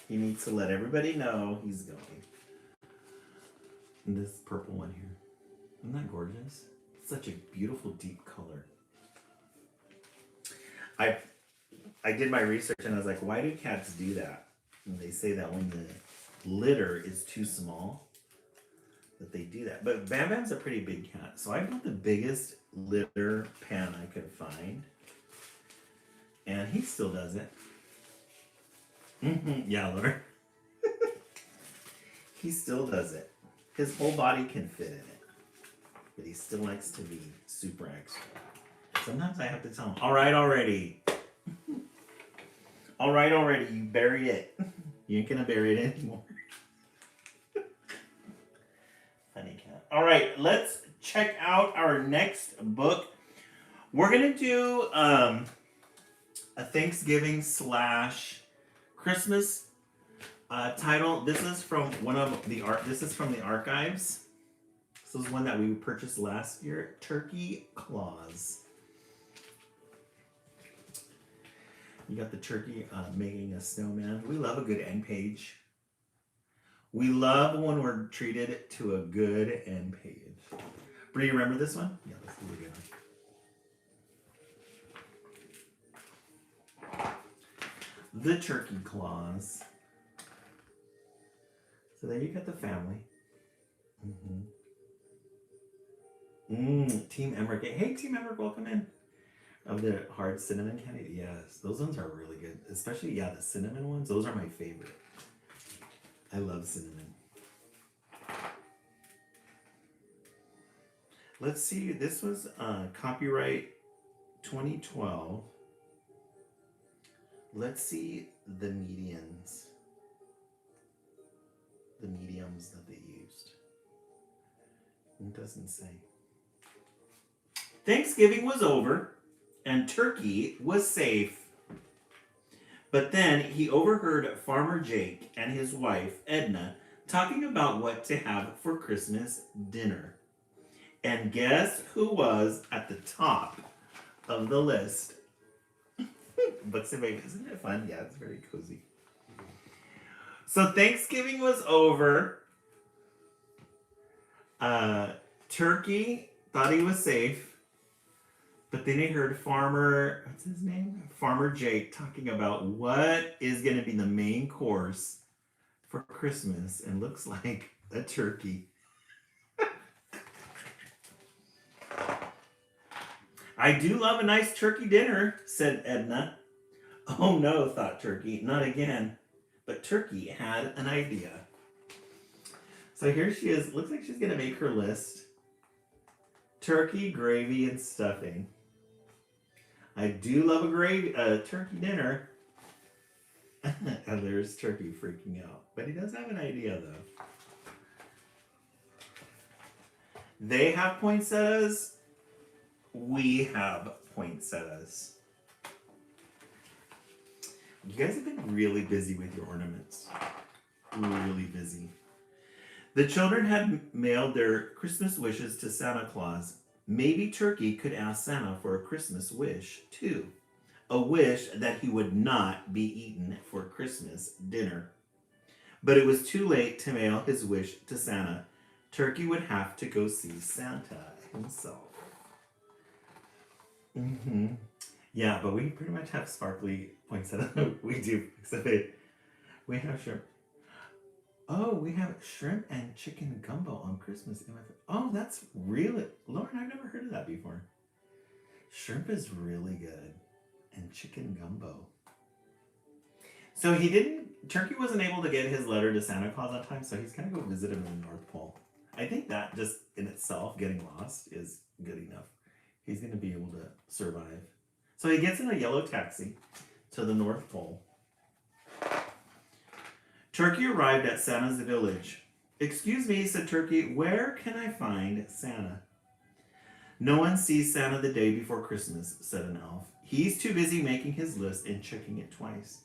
Speaker 1: He needs to let everybody know he's going. And this purple one here. Isn't that gorgeous? It's such a beautiful deep color. I did my research and I was like, why do cats do that? And they say that when the litter is too small, that they do that. But Bam Bam's a pretty big cat. So I got the biggest litter pan I could find. And he still does it. Yeah, Laura. He still does it. His whole body can fit in it. But he still likes to be super extra. Sometimes I have to tell him, all right already. All right already, you bury it. You ain't gonna bury it anymore. Funny cat. All right, let's check out our next book. We're gonna do a Thanksgiving / Christmas title. This is from This is from the archives. This is one that we purchased last year. Turkey Claus. You got the turkey making a snowman. We love a good end page. We love when we're treated to a good end page. Bree, you remember this one? Yeah, let's do it again. The Turkey Claus. So there you got the family. Team Emmerich. Hey, Team Emmerich, welcome in. Of the hard cinnamon candy? Yes, those ones are really good. Especially, yeah, the cinnamon ones. Those are my favorite. I love cinnamon. Let's see. This was copyright 2012. Let's see the mediums that they used. It doesn't say. Thanksgiving was over and Turkey was safe. But then he overheard Farmer Jake and his wife, Edna, talking about what to have for Christmas dinner. And guess who was at the top of the list? Books and Baby. Isn't it fun? Yeah, it's very cozy. So Thanksgiving was over. Turkey thought he was safe. But then he heard what's his name? Farmer Jake talking about what is going to be the main course for Christmas. And looks like a turkey. I do love a nice turkey dinner, said Edna. Oh no, thought Turkey, not again. But Turkey had an idea. So here she is. Looks like she's going to make her list. Turkey, gravy, and stuffing. I do love a turkey dinner. And there's Turkey freaking out. But he does have an idea, though. They have poinsettias. We have poinsettias. You guys have been really busy with your ornaments. Really busy. The children had mailed their Christmas wishes to Santa Claus. Maybe Turkey could ask Santa for a Christmas wish, too. A wish that he would not be eaten for Christmas dinner. But it was too late to mail his wish to Santa. Turkey would have to go see Santa himself. Yeah, but we pretty much have sparkly poinsettia. We do, except we have shrimp. Oh, we have shrimp and chicken gumbo on Christmas. Oh, that's really... Lauren, I've never heard of that before. Shrimp is really good. And chicken gumbo. So Turkey wasn't able to get his letter to Santa Claus on time, so he's going to go visit him in the North Pole. I think that just in itself, getting lost, is good enough. He's going to be able to survive. So he gets in a yellow taxi to the North Pole. Turkey arrived at Santa's village. Excuse me, said Turkey, where can I find Santa? No one sees Santa the day before Christmas, said an elf. He's too busy making his list and checking it twice.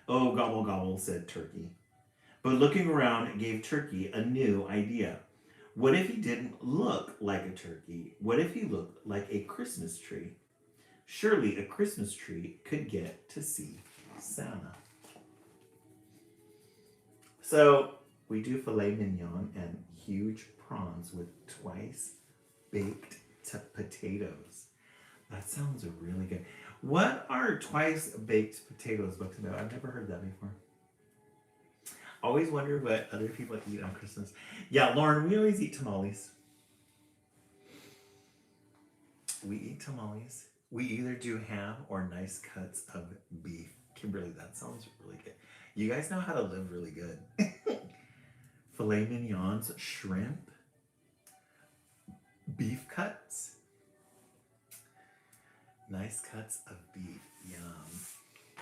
Speaker 1: Oh, gobble, gobble, said Turkey. But looking around gave Turkey a new idea. What if he didn't look like a turkey? What if he looked like a Christmas tree? Surely a Christmas tree could get to see Santa. So we do filet mignon and huge prawns with twice baked potatoes. That sounds really good. What are twice baked potatoes, Books about? I've never heard that before. Always wonder what other people eat on Christmas. Yeah, Lauren, we always eat tamales. We eat tamales. We either do ham or nice cuts of beef. Kimberly, that sounds really good. You guys know how to live really good. Filet mignons, shrimp, beef cuts, nice cuts of beef. Yum.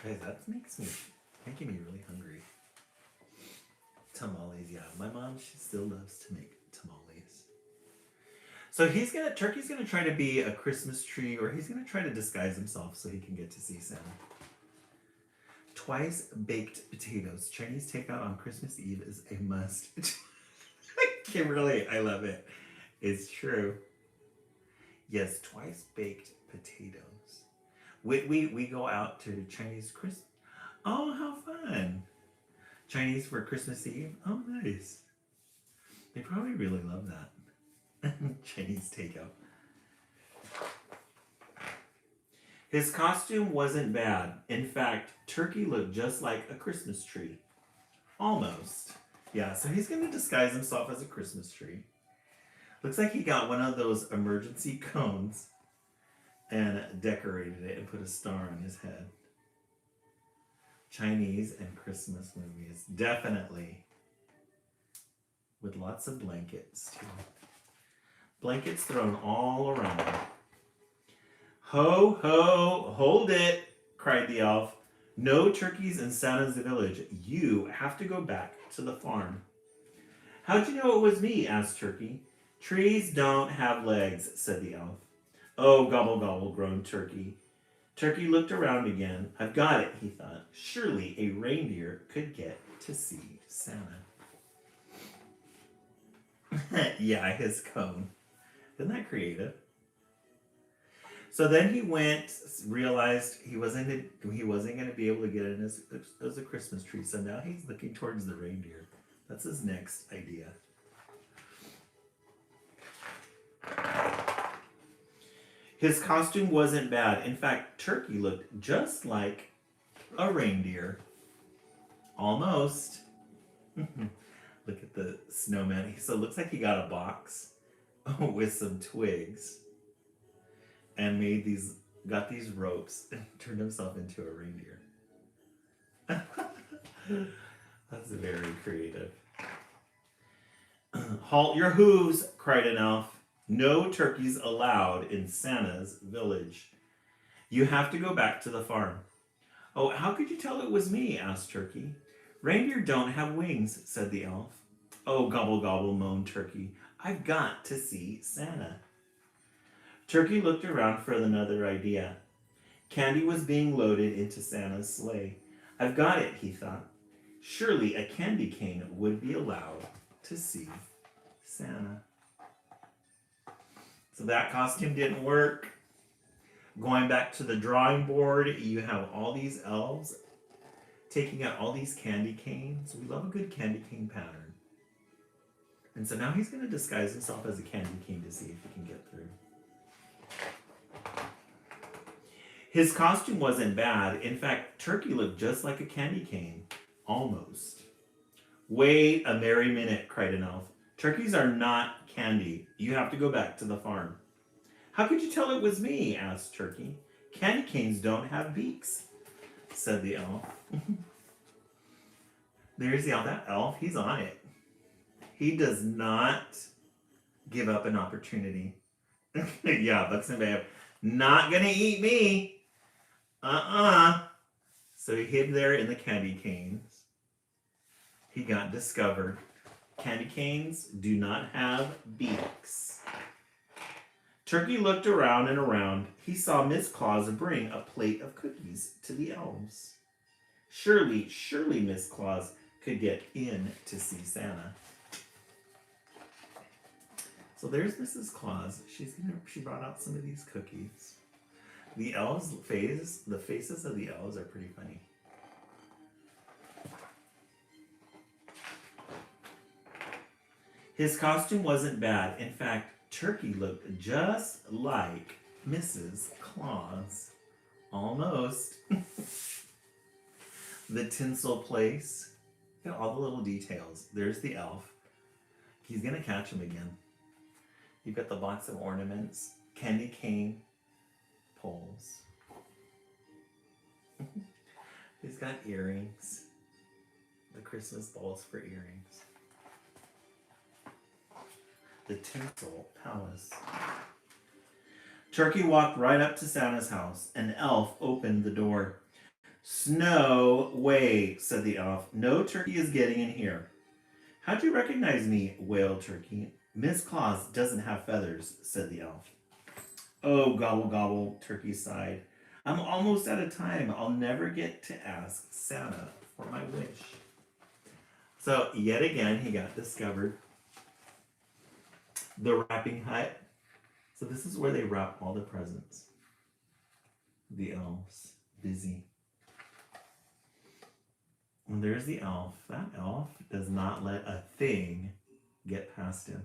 Speaker 1: Guys, that making me really hungry. Tamales, yeah. My mom, she still loves to make tamales. So Turkey's gonna try to be a Christmas tree, or he's gonna try to disguise himself so he can get to see Santa. Twice baked potatoes. Chinese takeout on Christmas Eve is a must. Kimberly, I love it. It's true. Yes, twice baked potatoes. We go out to Chinese Christmas. Oh, how fun. Chinese for Christmas Eve. Oh, nice. They probably really love that. Chinese takeout. His costume wasn't bad. In fact, Turkey looked just like a Christmas tree. Almost. Yeah, so he's going to disguise himself as a Christmas tree. Looks like he got one of those emergency cones and decorated it and put a star on his head. Chinese and Christmas movies. Definitely. With lots of blankets, too. Blankets thrown all around. Ho, ho, hold it, cried the elf. No turkeys in Santa's village. You have to go back to the farm. How'd you know it was me? Asked Turkey. Trees don't have legs, said the elf. Oh, gobble gobble, groaned Turkey. Turkey looked around again. I've got it, he thought. Surely a reindeer could get to see Santa. Yeah, his cone. Isn't that creative? So then he went, realized he wasn't going to be able to get it as a Christmas tree. So now he's looking towards the reindeer. That's his next idea. His costume wasn't bad. In fact, Turkey looked just like a reindeer. Almost. Look at the snowman. So it looks like he got a box with some twigs and got these ropes and turned himself into a reindeer. That's very creative. Halt your hooves, cried an elf. No turkeys allowed in Santa's village. You have to go back to the farm. Oh, how could you tell it was me? Asked Turkey. Reindeer don't have wings, said the elf. Oh, gobble gobble, moaned Turkey. I've got to see Santa. Turkey looked around for another idea. Candy was being loaded into Santa's sleigh. I've got it, he thought. Surely a candy cane would be allowed to see Santa. So that costume didn't work. Going back to the drawing board, you have all these elves taking out all these candy canes. We love a good candy cane pattern. And so now he's going to disguise himself as a candy cane to see if he can get through. His costume wasn't bad. In fact, Turkey looked just like a candy cane. Almost. Wait a merry minute, cried an elf. Turkeys are not candy. You have to go back to the farm. How could you tell it was me? Asked Turkey. Candy canes don't have beaks, said the elf. There's the elf. That elf, he's on it. He does not give up an opportunity. Yeah, Buxton Babe. Not gonna eat me. So he hid there in the candy canes. He got discovered. Candy canes do not have beaks. Turkey looked around and around. He saw Miss Claus bring a plate of cookies to the elves. Surely Miss Claus could get in to see Santa. So there's Mrs. Claus. She brought out some of these cookies. The faces of the elves are pretty funny. His costume wasn't bad. In fact, Turkey looked just like Mrs. Claus. Almost. The tinsel place. Look at all the little details. There's the elf. He's going to catch him again. You've got the box of ornaments, candy cane poles. He's got earrings. The Christmas balls for earrings. The tinsel palace. Turkey walked right up to Santa's house. An elf opened the door. Snow way, said the elf. No turkey is getting in here. How'd you recognize me? Wailed Turkey. Miss Claus doesn't have feathers, said the elf. Oh, gobble gobble, Turkey sighed. I'm almost out of time. I'll never get to ask Santa for my wish. So yet again, he got discovered. The wrapping hut. So this is where they wrap all the presents. The elves, busy. And there's the elf. That elf does not let a thing get past him.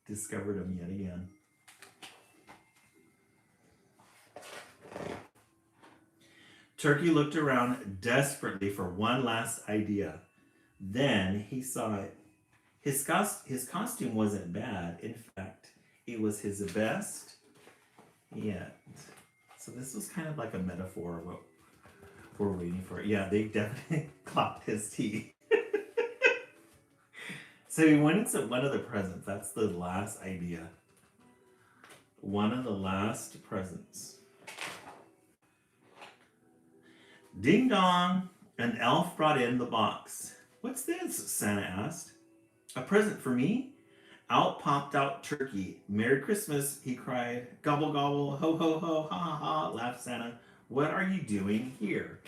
Speaker 1: Discovered him yet again. Turkey looked around desperately for one last idea. Then he saw it. His costume wasn't bad. In fact, it was his best yet. So this was kind of like a metaphor of what we're waiting for. Yeah, they definitely clocked his teeth. So he went into one of the presents. That's the last idea. One of the last presents. Ding dong! An elf brought in the box. What's this? Santa asked. A present for me? Out popped out Turkey. Merry Christmas, he cried. Gobble gobble, ho ho ho, ha ha ha, laughed Santa. What are you doing here,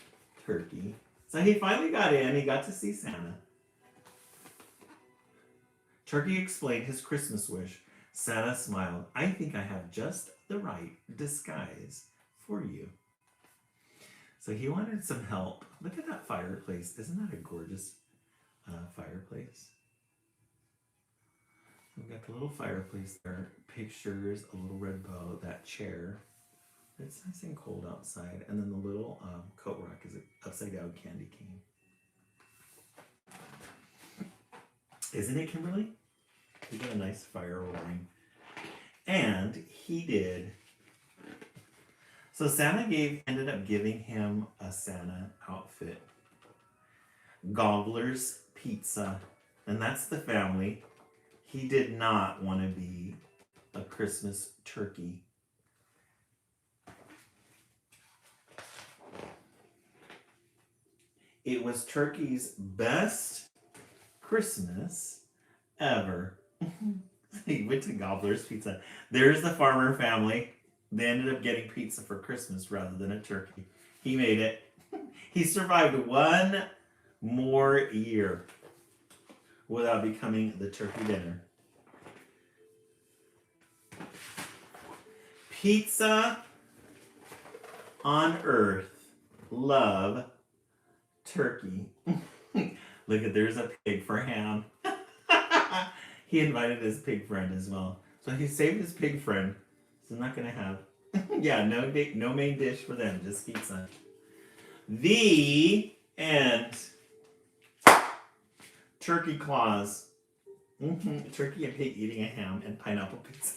Speaker 1: Turkey? So he finally got in, he got to see Santa. Turkey explained his Christmas wish. Santa smiled. I think I have just the right disguise for you. So he wanted some help. Look at that fireplace. Isn't that a gorgeous fireplace? We've got the little fireplace there, pictures, a little red bow, that chair. It's nice and cold outside. And then the little coat rack is an upside down candy cane. Isn't it, Kimberly? You got a nice fire roaring. And he did. So Santa ended up giving him a Santa outfit. Gobbler's Pizza. And that's the family. He did not want to be a Christmas turkey. It was Turkey's best Christmas ever. He went to Gobbler's Pizza. There's the farmer family. They ended up getting pizza for Christmas rather than a turkey. He made it. He survived one more year without becoming the turkey dinner. Pizza on Earth. Love turkey. Look at, there's a pig for ham. He invited his pig friend as well. So he saved his pig friend. So I'm not going to have, yeah, no main dish for them, just pizza. The end. Turkey claws. Turkey and pig eating a ham and pineapple pizza.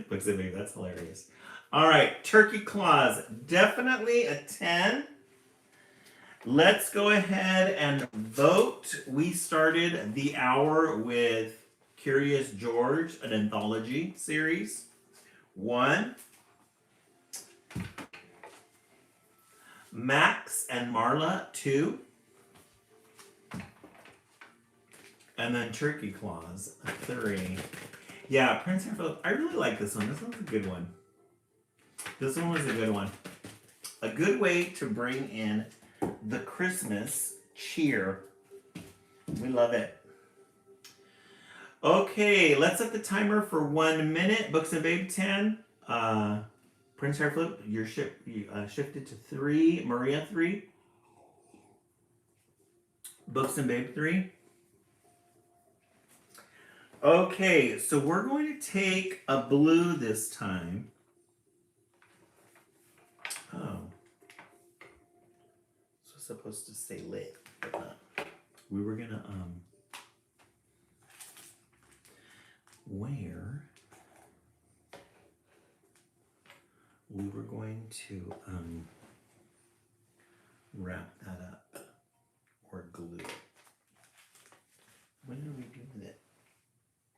Speaker 1: Books and Babe, that's hilarious. All right, turkey claws. Definitely a 10. Let's go ahead and vote. We started the hour with Curious George, an anthology series. 1. Max and Marla, 2. And then Turkey Claws, 3. Yeah, Prince and Philip. I really like this one. This one's a good one. This one was a good one. A good way to bring in the Christmas cheer. We love it. Okay, let's set the timer for 1 minute. Books and Babe 10. Prince Hairflip, you shifted to 3. Maria 3. Books and Babe 3. Okay, so we're going to take a blue this time. Oh. So it's supposed to say lit, but not. We were gonna where we were going to wrap that up or glue it. When are we doing it?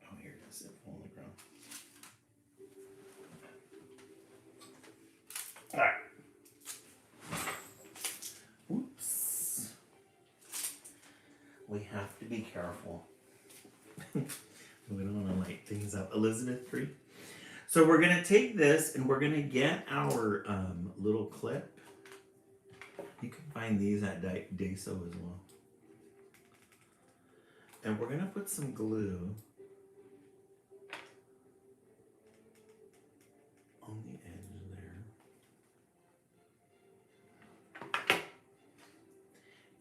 Speaker 1: Oh, here it is. It fell on the ground. All right. Oops. We have to be careful. We don't want to light things up. Elizabeth 3. So we're going to take this and we're going to get our little clip. You can find these at Daiso as well. And we're going to put some glue on the edge there.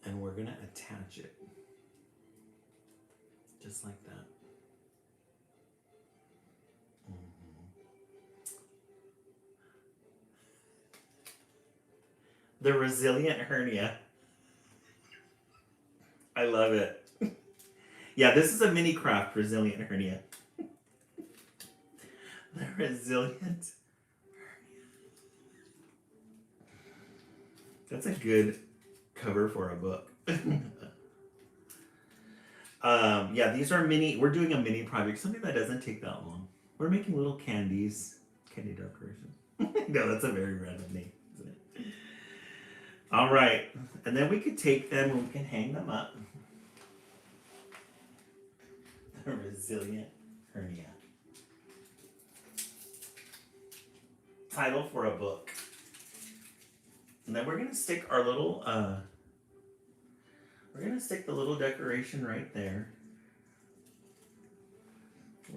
Speaker 1: And we're going to attach it. Just like that. The resilient hernia. I love it. Yeah, this is a mini craft resilient hernia. The resilient hernia. That's a good cover for a book. Yeah, these are mini. We're doing a mini project, something that doesn't take that long. We're making little candies. Candy decoration. No, that's a very random name, isn't it? All right. And then we could take them and we can hang them up. The resilient hernia. Title for a book. And then we're going to stick our little, we're going to stick the little decoration right there.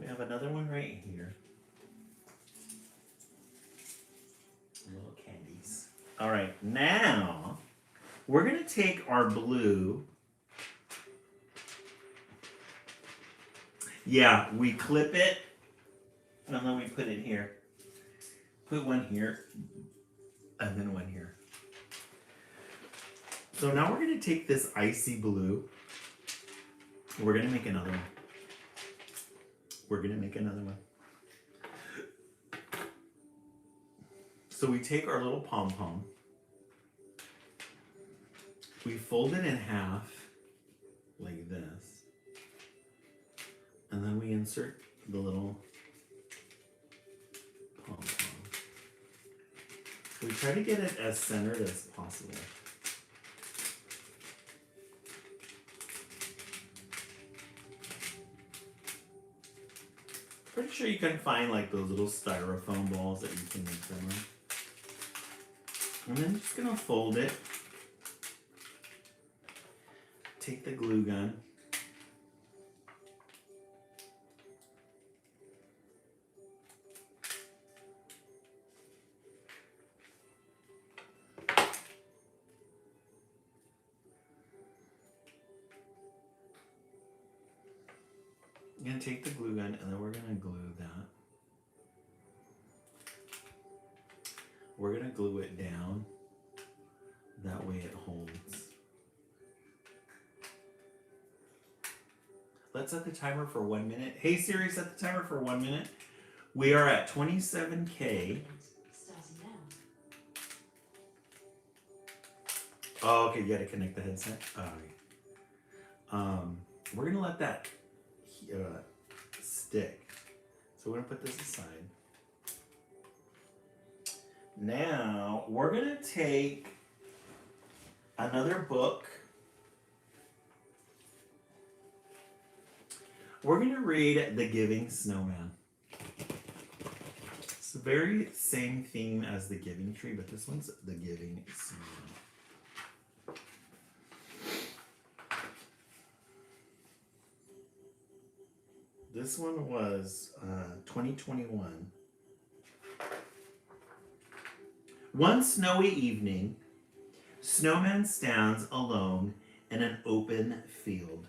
Speaker 1: We have another one right here. Little candies. All right, now we're going to take our blue. Yeah, we clip it, and then we put it here. Put one here, and then one here. So now we're going to take this icy blue. We're going to make another one. We're going to make another one. So we take our little pom-pom. We fold it in half like this. And then we insert the little pom-pom. We try to get it as centered as possible. Pretty sure you can find like those little styrofoam balls that you can make them on. And then I'm just gonna fold it. Take the glue gun. I'm gonna take the glue gun and then we're gonna glue that. We're gonna glue it down. That way it holds. Let's set the timer for 1 minute. Hey Siri, set the timer for 1 minute. We are at 27K. Oh, okay, you gotta connect the headset. We're gonna let that stick. So we're gonna put this aside. Now we're gonna take another book. We're gonna read The Giving Snowman. It's the very same theme as The Giving Tree, but this one's The Giving Snowman. This one was 2021. One snowy evening, Snowman stands alone in an open field.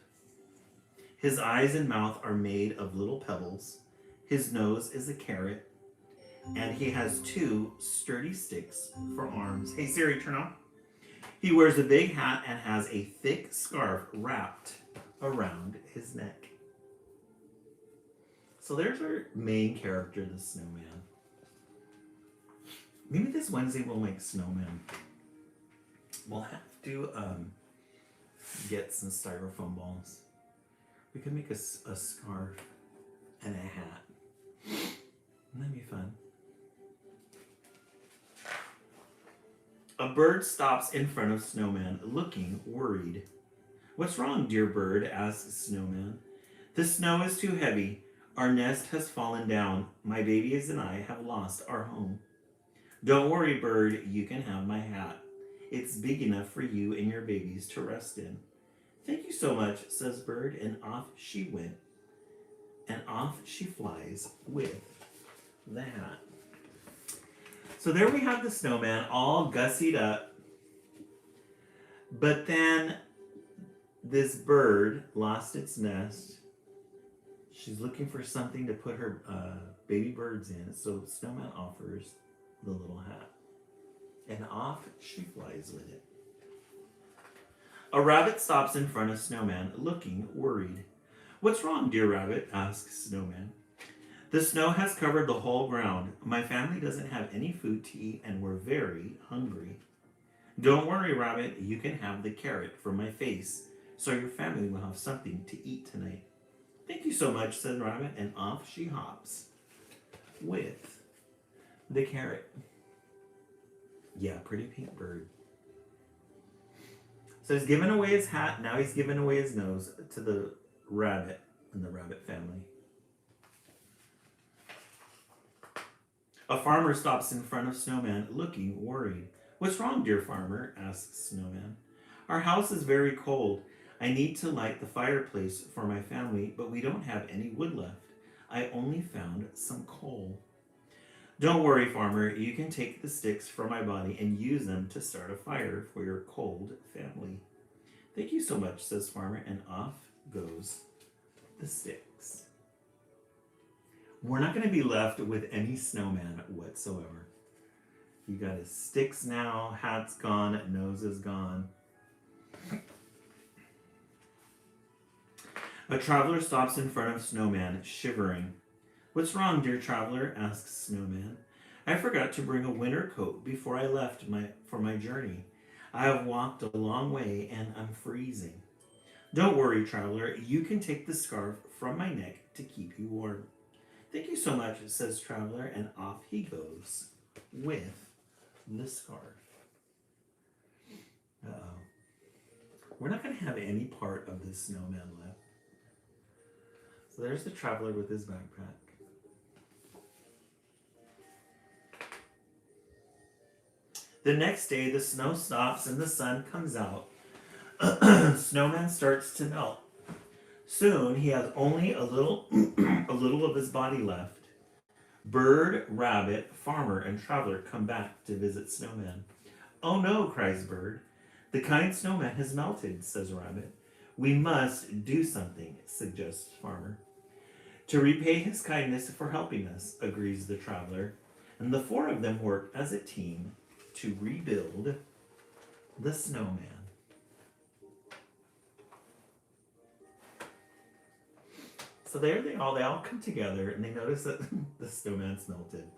Speaker 1: His eyes and mouth are made of little pebbles. His nose is a carrot. And he has 2 sturdy sticks for arms. Hey Siri, turn on. He wears a big hat and has a thick scarf wrapped around his neck. So there's our main character, the snowman. Maybe this Wednesday we'll make snowman. We'll have to get some styrofoam balls. We could make a scarf and a hat. Wouldn't that be fun? A bird stops in front of Snowman, looking worried. "What's wrong, dear bird?" asks Snowman. "The snow is too heavy. Our nest has fallen down. My babies and I have lost our home." "Don't worry, bird. You can have my hat. It's big enough for you and your babies to rest in." "Thank you so much," says Bird, and off she went. And off she flies with the hat. So there we have the snowman all gussied up. But then this bird lost its nest. She's looking for something to put her baby birds in. So Snowman offers the little hat. And off she flies with it. A rabbit stops in front of Snowman, looking worried. "What's wrong, dear rabbit?" asks Snowman. "The snow has covered the whole ground. My family doesn't have any food to eat and we're very hungry." "Don't worry, rabbit. You can have the carrot for my face, so your family will have something to eat tonight." "Thank you so much," said Rabbit, and off she hops with the carrot. Yeah, pretty pink bird. So he's given away his hat. Now he's giving away his nose to the rabbit in the rabbit family. A farmer stops in front of Snowman, looking worried. "What's wrong, dear farmer?" asks Snowman. "Our house is very cold. I need to light the fireplace for my family, but we don't have any wood left. I only found some coal." "Don't worry, farmer. You can take the sticks from my body and use them to start a fire for your cold family." "Thank you so much," says farmer, and off goes the sticks. We're not going to be left with any snowman whatsoever. You got his sticks now, hat's gone, nose is gone. A traveler stops in front of Snowman, shivering. "What's wrong, dear traveler?" asks Snowman. "I forgot to bring a winter coat before I left for my journey. I have walked a long way and I'm freezing." "Don't worry, traveler. You can take the scarf from my neck to keep you warm." "Thank you so much," says traveler, and off he goes with the scarf. Uh-oh. We're not going to have any part of this snowman left. So there's the traveler with his backpack. The next day, the snow stops and the sun comes out. Snowman starts to melt. Soon, he has only a little of his body left. Bird, rabbit, farmer, and traveler come back to visit Snowman. "Oh no," cries Bird. "The kind snowman has melted," says Rabbit. "We must do something," suggests Farmer. "To repay his kindness for helping us," agrees the traveler, and the four of them work as a team to rebuild the snowman. So there they all come together and they notice that the snowman's melted.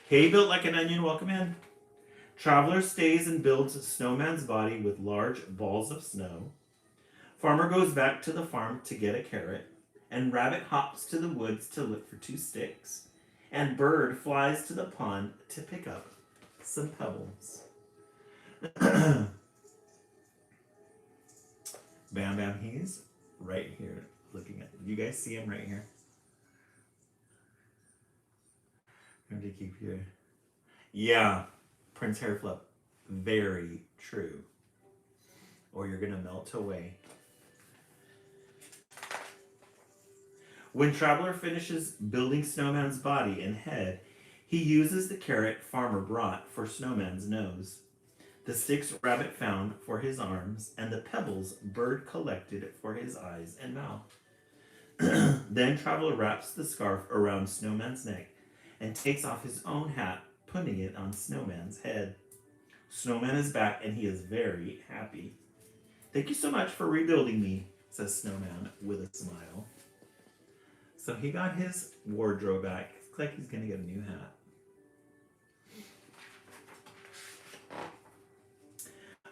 Speaker 1: "Hey, built like an onion, welcome in." Traveler stays and builds Snowman's body with large balls of snow. Farmer goes back to the farm to get a carrot, and Rabbit hops to the woods to look for 2 sticks, and Bird flies to the pond to pick up some pebbles. Bam Bam, he's right here looking at. You guys see him right here? I'm going to keep you. Yeah, Prince Hairflip, very true. Or you're going to melt away. When Traveler finishes building Snowman's body and head, he uses the carrot Farmer brought for Snowman's nose, the sticks Rabbit found for his arms, and the pebbles Bird collected for his eyes and mouth. Then Traveler wraps the scarf around Snowman's neck and takes off his own hat, putting it on Snowman's head. Snowman is back and he is very happy. "Thank you so much for rebuilding me," says Snowman with a smile. So he got his wardrobe back. Looks like he's going to get a new hat.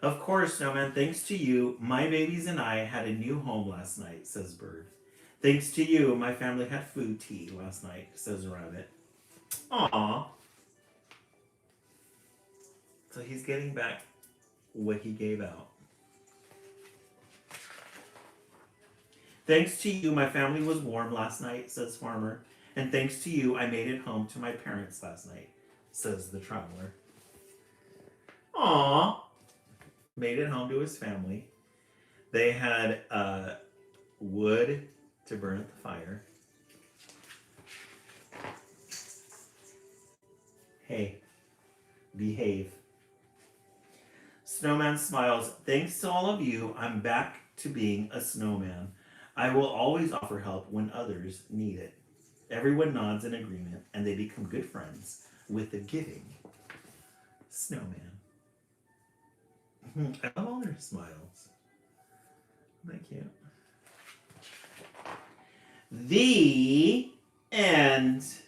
Speaker 1: "Of course, Snowman, thanks to you, my babies and I had a new home last night," says Bird. "Thanks to you, my family had food to eat last night," says Rabbit. Aww. So he's getting back what he gave out. "Thanks to you, my family was warm last night," says Farmer. "And thanks to you, I made it home to my parents last night," says the Traveler. Aww. Made it home to his family. They had wood to burn at the fire. Hey, behave. Snowman smiles. "Thanks to all of you, I'm back to being a snowman. I will always offer help when others need it." Everyone nods in agreement, and they become good friends with the giving snowman. I love all their smiles. Thank you. The end.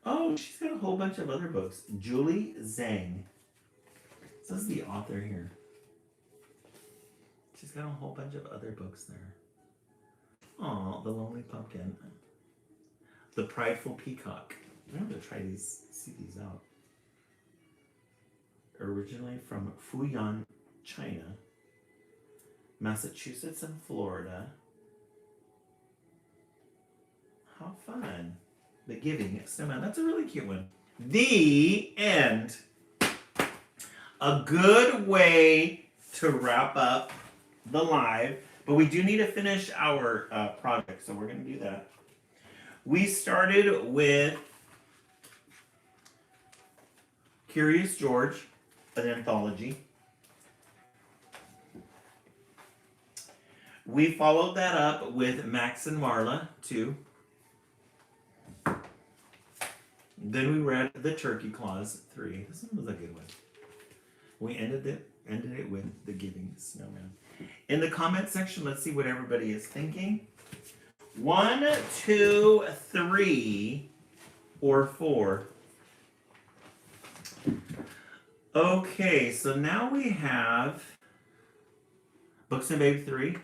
Speaker 1: Oh, she's got a whole bunch of other books. Julie Zhang. This is the author here. She's got a whole bunch of other books there. Aw, The Lonely Pumpkin. The Prideful Peacock. I'm going to try these, see these out. Originally from Fuyan China, Massachusetts, and Florida. How fun. The Giving Snowman. That's a really cute one. The end. A good way to wrap up the live, but we do need to finish our project, so we're going to do that. We started with Curious George, an anthology. We followed that up with Max and Marla, 2. Then we read The Turkey Claus, 3. This one was a good one. We ended it with The Giving Snowman. In the comment section, let's see what everybody is thinking. 1, 2, 3, or 4. Okay, so now we have Books and Babe 3.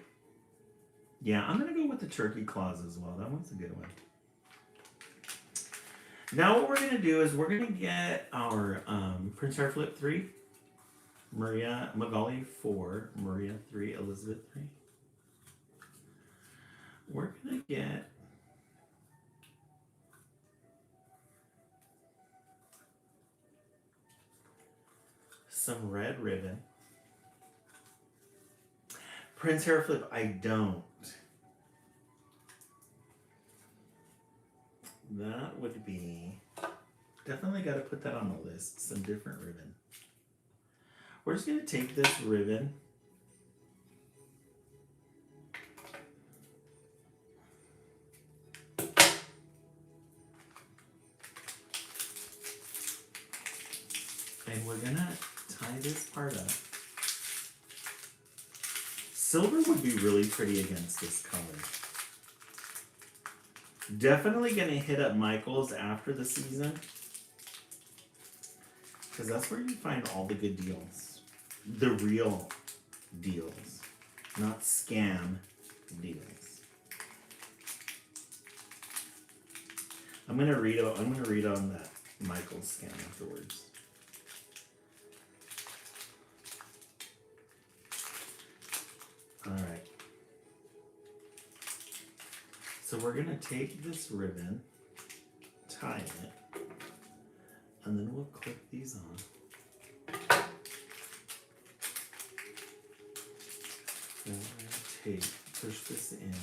Speaker 1: Yeah, I'm going to go with The Turkey Claus as well. That one's a good one. Now what we're going to do is we're going to get our Prince Hairflip 3, Maria Magali 4, Maria 3, Elizabeth 3. We're going to get some red ribbon. Prince Hairflip, I don't. That would be, definitely got to put that on the list, some different ribbon. We're just going to take this ribbon and we're going to tie this part up. Silver would be really pretty against this color. Definitely going to hit up Michael's after the season, because that's where you find all the good deals. The real deals, not scam deals. I'm going to read on that Michael's scam afterwards. All right. So we're going to take this ribbon, tie it, and then we'll clip these on. Then we're going to push this in.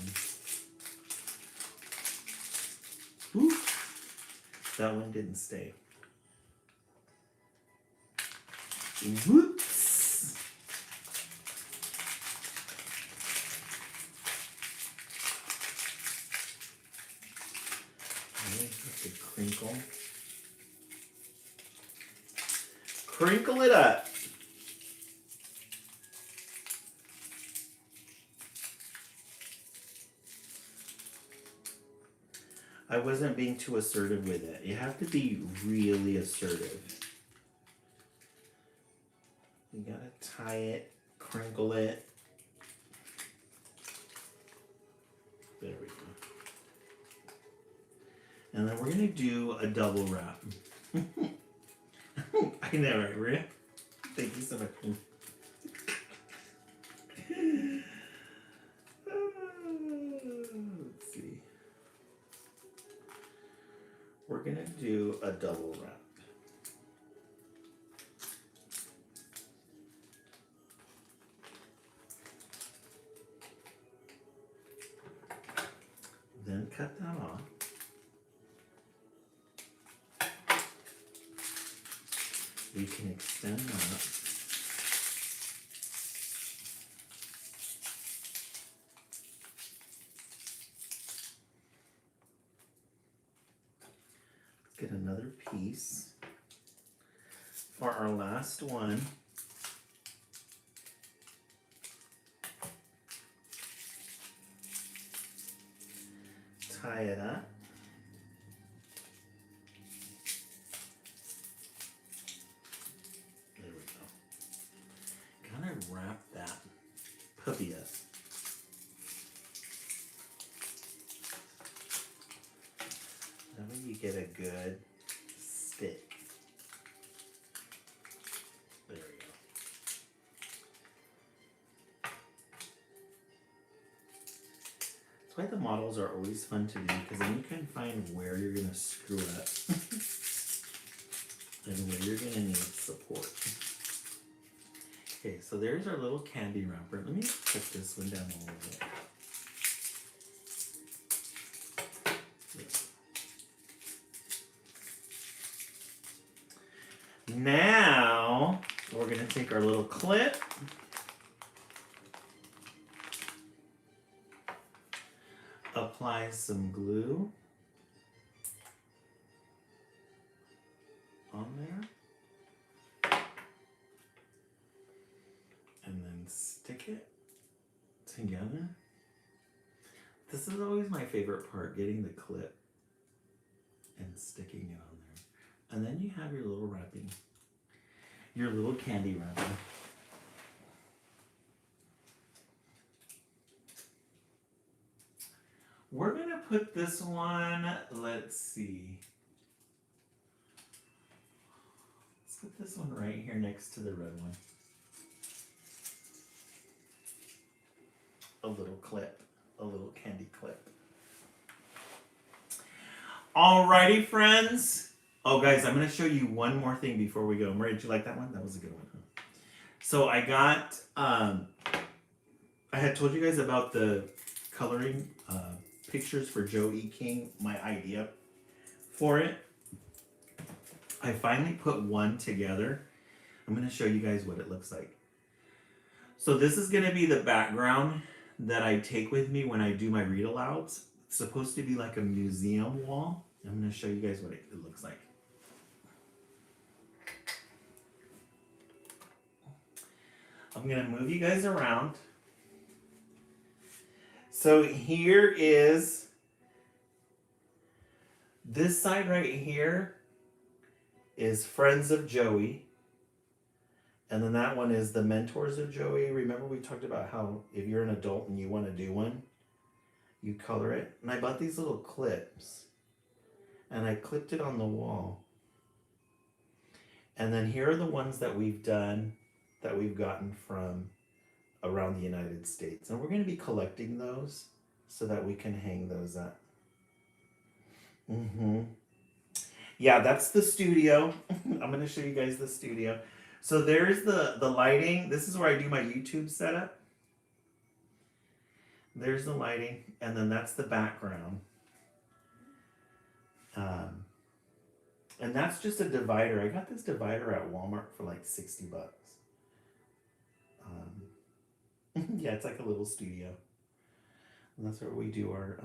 Speaker 1: Ooh, that one didn't stay. Whoops. Crinkle. Crinkle it up. I wasn't being too assertive with it. You have to be really assertive. You gotta tie it, crinkle it. There we go. And then we're going to do a double wrap. I know, right, Maria? Thank you so much. Let's see. We're going to do a double wrap. Then cut that off. We can extend that. Let's get another piece for our last one. Tie it up. Wrap that puppy up. That way you get a good stick. There we go. That's why the models are always fun to do, because then you can find where you're going to screw up and where you're going to need support. Okay, so there's our little candy wrapper. Let me put this one down a little bit. Now, we're going to take our little clip. Apply some glue on there. And then stick it together. This is always my favorite part, getting the clip and sticking it on there. And then you have your little wrapping, your little candy wrapper. We're going to put this one, let's see. Let's put this one right here next to the red one. A little clip, a little candy clip. Alrighty, friends. Oh, guys, I'm going to show you one more thing before we go. Maria, did you like that one? That was a good one, huh? So I got, I had told you guys about the coloring pictures for Joe E. King, my idea for it. I finally put one together. I'm going to show you guys what it looks like. So this is going to be the background that I take with me when I do my read alouds. It's supposed to be like a museum wall. I'm going to show you guys what it looks like. I'm going to move you guys around. So here is this side right here is Friends of Joey. And then that one is the Mentors of Joey. Remember we talked about how if you're an adult and you want to do one, you color it. And I bought these little clips and I clipped it on the wall. And then here are the ones that we've done, that we've gotten from around the United States. And we're going to be collecting those so that we can hang those up. Yeah, that's the studio. I'm going to show you guys the studio. So there's the lighting. This is where I do my YouTube setup. There's the lighting, and then that's the background. And that's just a divider. I got this divider at Walmart for like 60 bucks. Yeah, it's like a little studio. And that's where we do our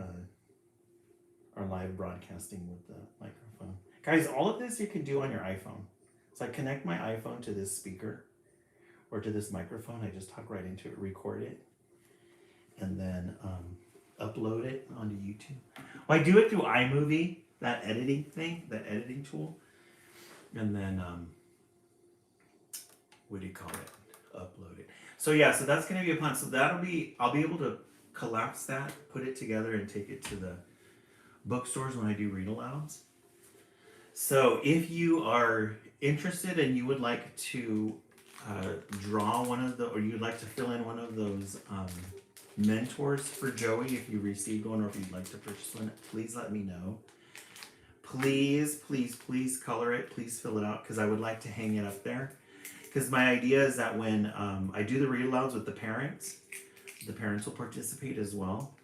Speaker 1: live broadcasting with the microphone. Guys, all of this you can do on your iPhone. So I connect my iPhone to this speaker or to this microphone. I just talk right into it, record it, and then upload it onto YouTube. Well, I do it through iMovie, that editing thing, that editing tool. And then, what do you call it? Upload it. So yeah, so that's going to be a plan. So I'll be able to collapse that, put it together, and take it to the bookstores when I do read alouds. So if you are interested and you would like to draw one of the, or you'd like to fill in one of those mentors for Joey, if you received one or if you'd like to purchase one, please let me know. Please, please, please color it. Please fill it out because I would like to hang it up there. Because my idea is that when I do the read alouds with the parents will participate as well,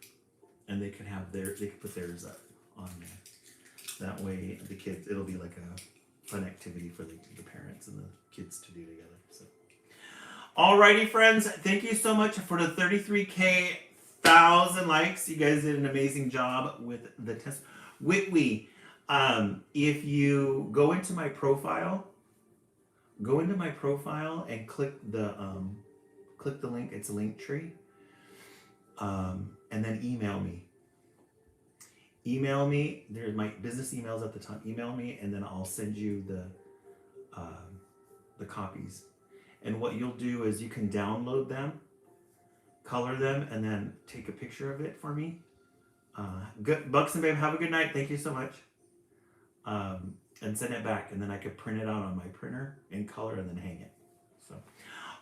Speaker 1: and they can have they can put theirs up on there. That way, the kids, it'll be like a fun activity for the parents and the kids to do together. So, alrighty, friends, thank you so much for the 33,000 likes. You guys did an amazing job with the test. Whitwe, if you go into my profile and click the link. It's a link tree, and then email me. There's my business emails at the top. Email me, and then I'll send you the copies. And what you'll do is you can download them, color them, and then take a picture of it for me. Good, Bucks and Babe, have a good night. Thank you so much. And send it back, and then I could print it out on my printer in color and then hang it. So,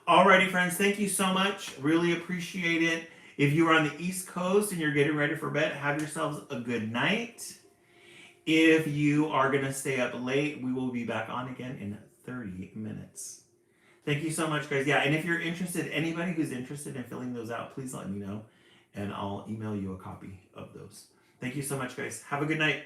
Speaker 1: alrighty, friends, thank you so much. Really appreciate it. If you are on the East Coast and you're getting ready for bed, have yourselves a good night. If you are going to stay up late, we will be back on again in 30 minutes. Thank you so much, guys. Yeah, and if you're interested, anybody who's interested in filling those out, please let me know, and I'll email you a copy of those. Thank you so much, guys. Have a good night.